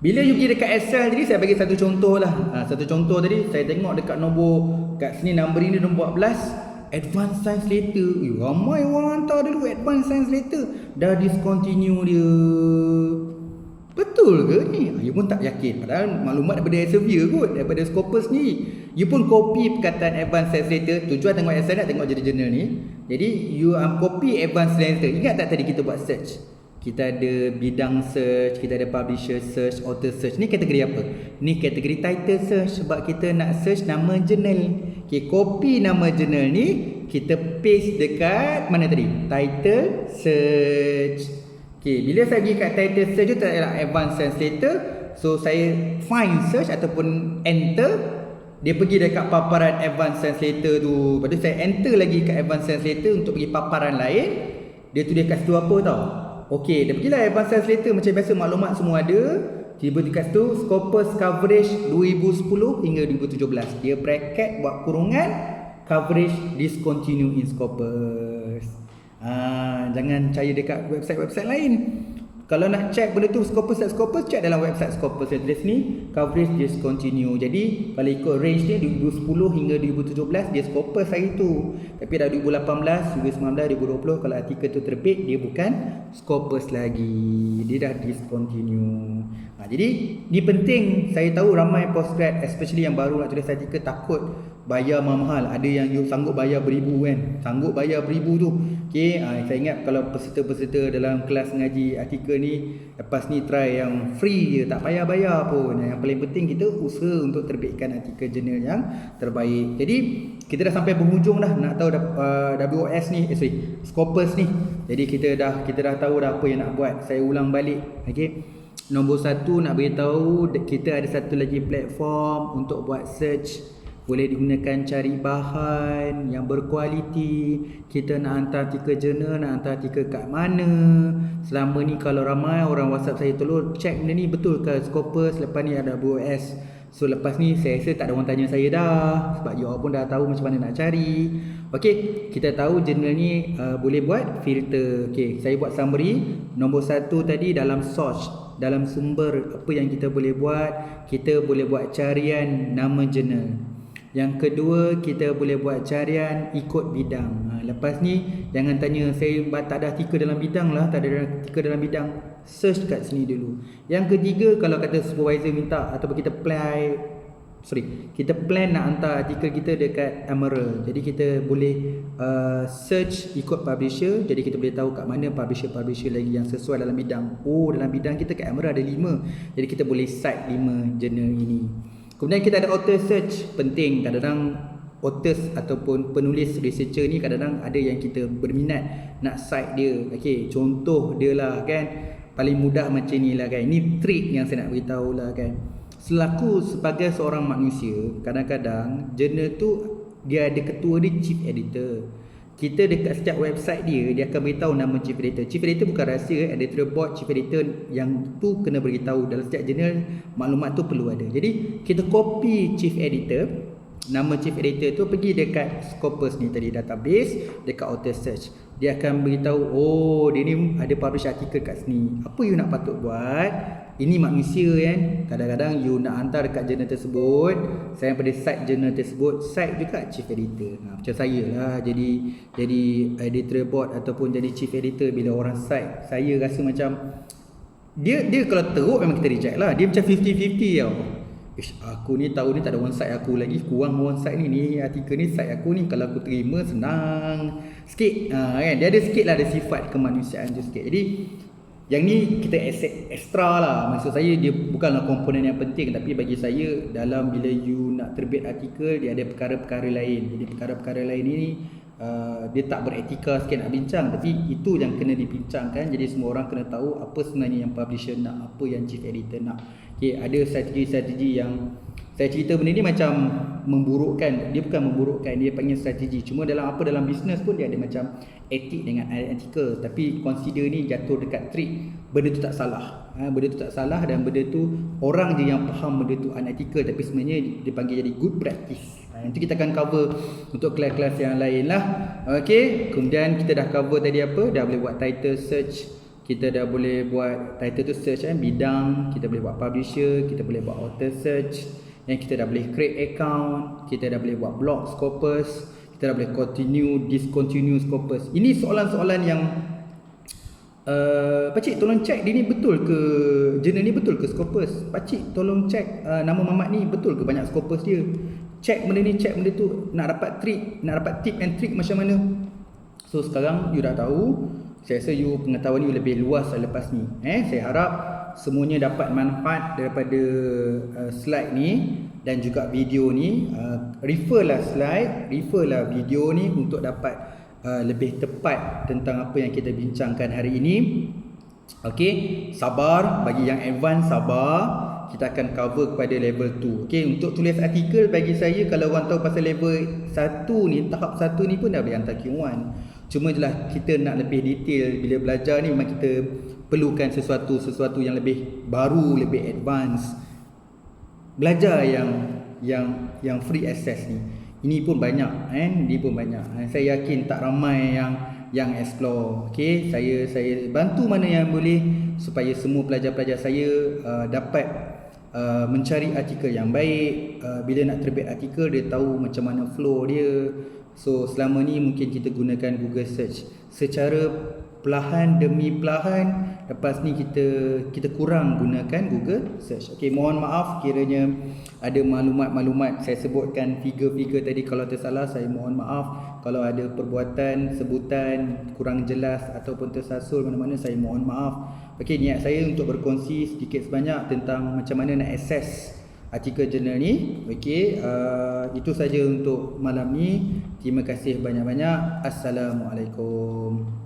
Bila you pergi dekat Excel tadi, saya bagi satu contoh lah. Satu contoh tadi saya tengok dekat nombor, kat sini nombor ini nombor 14, Advanced Science Letter. Ramai orang hantar dulu Advanced Science Letter, dah discontinue dia. Betul ke ni? You pun tak yakin. Padahal maklumat daripada Elsevier kot, daripada Scopus ni. You pun copy perkataan Advanced Science Letter. Tujuan tengok Excel nak tengok jurnal ni. Jadi you copy Advanced Science Letter. Ingat tak tadi kita buat search? Kita ada bidang search, kita ada publisher search, author search. Ni kategori apa? Ni kategori title search, sebab kita nak search nama jurnal. Copy nama jurnal ni, kita paste dekat mana tadi? Title search. Bila saya pergi kat title search tu, tak adalah Advanced Science Letter. So saya find search ataupun enter, dia pergi dekat paparan Advanced Science Letter tu. Lepas tu saya enter lagi kat Advanced Science Letter untuk pergi paparan lain. Dia tulis kat situ apa tau? Dia pergilah Advanced Science Letter, macam biasa maklumat semua ada. Tiba dekat situ Scopus coverage 2010 hingga 2017. Dia bracket buat kurungan coverage discontinue in Scopus. Jangan percaya dekat website-website lain. Kalau nak check benda tu Scopus, check dalam website Scopus. Saya tulis ni coverage discontinue. Jadi kalau ikut range ni 2010 hingga 2017 dia Scopus hari tu. Tapi dah 2018, 2019, 2020 kalau artikel tu terbit, dia bukan Scopus lagi. Dia dah discontinue. Jadi ni penting. Saya tahu ramai postgrad especially yang baru nak tulis artikel takut bayar mahal. Ada yang you sanggup bayar beribu kan. Sanggup bayar beribu tu. Saya ingat kalau peserta-peserta dalam kelas mengaji artikel ni, lepas ni try yang free je, tak payah bayar pun. Yang paling penting kita usaha untuk terbitkan artikel jurnal yang terbaik. Jadi kita dah sampai penghujung dah nak tahu WOS ni, Scopus ni. Jadi kita dah tahu dah apa yang nak buat. Saya ulang balik. Nombor 1 nak beritahu kita ada satu lagi platform untuk buat search. Boleh digunakan cari bahan yang berkualiti. Kita nak hantar artikel jurnal, nak hantar artikel kat mana. Selama ni kalau ramai orang WhatsApp saya tolong check benda ni betul ke Scopus, lepas ni ada WOS. So lepas ni saya rasa tak ada orang tanya saya dah, sebab you all pun dah tahu macam mana nak cari. Kita tahu jurnal ni boleh buat filter. Saya buat summary. Nombor 1 tadi dalam source, dalam sumber apa yang kita boleh buat. Kita boleh buat carian nama jurnal. Yang kedua, kita boleh buat carian ikut bidang. Lepas ni jangan tanya saya tak ada artikel dalam bidang lah, tak ada artikel dalam bidang. Search kat sini dulu. Yang ketiga, kalau kata supervisor minta ataupun kita plan nak hantar artikel kita dekat Emerald. Jadi kita boleh search ikut publisher. Jadi kita boleh tahu kat mana publisher lagi yang sesuai dalam bidang. Dalam bidang kita kat Emerald ada 5. Jadi kita boleh cite 5 jurnal ini. Kemudian kita ada author search. Penting, kadang-kadang authors ataupun penulis researcher ni kadang-kadang ada yang kita berminat nak cite dia. Okey, contoh dia lah kan, paling mudah macam ni lah kan. Ini trik yang saya nak beritahu lah kan. Selaku sebagai seorang manusia, kadang-kadang jurnal tu dia ada ketua dia, chief editor. Kita dekat setiap website dia akan beritahu nama chief editor. Chief editor bukan rahsia, editorial board, chief editor yang tu kena beritahu. Dalam setiap jurnal maklumat tu perlu ada. Jadi kita copy chief editor, nama chief editor tu pergi dekat Scopus ni tadi, database, dekat author search. Dia akan beritahu, oh dia ni ada publish artikel kat sini. Apa you nak patut buat? Ini manusia kan. Kadang-kadang you nak hantar dekat jurnal tersebut, saya pada site jurnal tersebut, site juga chief editor. Macam saya lah jadi editorial board ataupun jadi chief editor, bila orang site, saya rasa macam dia kalau teruk memang kita reject lah. Dia macam 50-50 tau. Aku ni tahu ni tak ada one site aku lagi, kurang one site ni artikel ni site aku ni, kalau aku terima senang sikit kan. Dia ada sikit lah, ada sifat kemanusiaan tu sikit. Jadi yang ni kita accept extra lah. Maksud saya dia bukanlah komponen yang penting, tapi bagi saya dalam bila you nak terbit artikel, dia ada perkara-perkara lain. Jadi perkara-perkara lain ni dia tak beretika sikit nak bincang, tapi itu yang kena dibincangkan. Jadi semua orang kena tahu apa sebenarnya yang publisher nak, apa yang chief editor nak. Okay, ada strategi-strategi yang saya cerita benda ni macam memburukkan. Dia bukan memburukkan, dia panggil strategi. Cuma dalam bisnes pun dia ada macam etik dengan ethical. Tapi consider ni jatuh dekat trik. Benda tu tak salah. Benda tu tak salah, dan benda tu orang je yang faham benda tu unethical, tapi sebenarnya dia panggil jadi good practice. Nanti kita akan cover untuk kelas-kelas yang lain lah. Okay, kemudian kita dah cover tadi apa? Dah boleh buat title search. Kita dah boleh buat title tu search bidang. Kita boleh buat publisher. Kita boleh buat author search. Yang kita dah boleh create account. Kita dah boleh buat blog Scopus. Kita dah boleh continue, discontinue Scopus. Ini soalan-soalan yang Pakcik tolong cek dia ni betul ke, jurnal ni betul ke Scopus. Pakcik tolong cek nama Mamat ni betul ke banyak Scopus dia. Cek benda ni, cek benda tu. Nak dapat tip and trick macam mana. So sekarang you dah tahu. Saya rasa you pengetahuan you lebih luas lepas ni. Saya harap semuanya dapat manfaat daripada slide ni dan juga video ni. Refer lah slide, refer lah video ni untuk dapat lebih tepat tentang apa yang kita bincangkan hari ini. Okey, sabar. Bagi yang advance sabar. Kita akan cover kepada level 2. Okey, untuk tulis artikel bagi saya, kalau orang tahu pasal level 1 ni, tahap 1 ni pun dah boleh hantar Q1. Cuma jelah kita nak lebih detail. Bila belajar ni memang kita perlukan sesuatu yang lebih baru, lebih advance. Belajar yang free access ni. Ini pun banyak Ini pun banyak. Saya yakin tak ramai yang explore. Okey, saya bantu mana yang boleh supaya semua pelajar-pelajar saya dapat mencari artikel yang baik. Bila nak terbit artikel, dia tahu macam mana flow dia. So selama ni mungkin kita gunakan Google Search secara perlahan demi perlahan. Lepas ni kita kurang gunakan Google Search. Okey, mohon maaf kiranya ada maklumat-maklumat saya sebutkan figure-figure tadi, kalau tersalah saya mohon maaf. Kalau ada perbuatan, sebutan kurang jelas ataupun tersasul mana-mana, saya mohon maaf. Okey, niat saya untuk berkongsi sedikit sebanyak tentang macam mana nak access artikel jurnal ni. Okey, itu saja untuk malam ni. Terima kasih banyak-banyak. Assalamualaikum.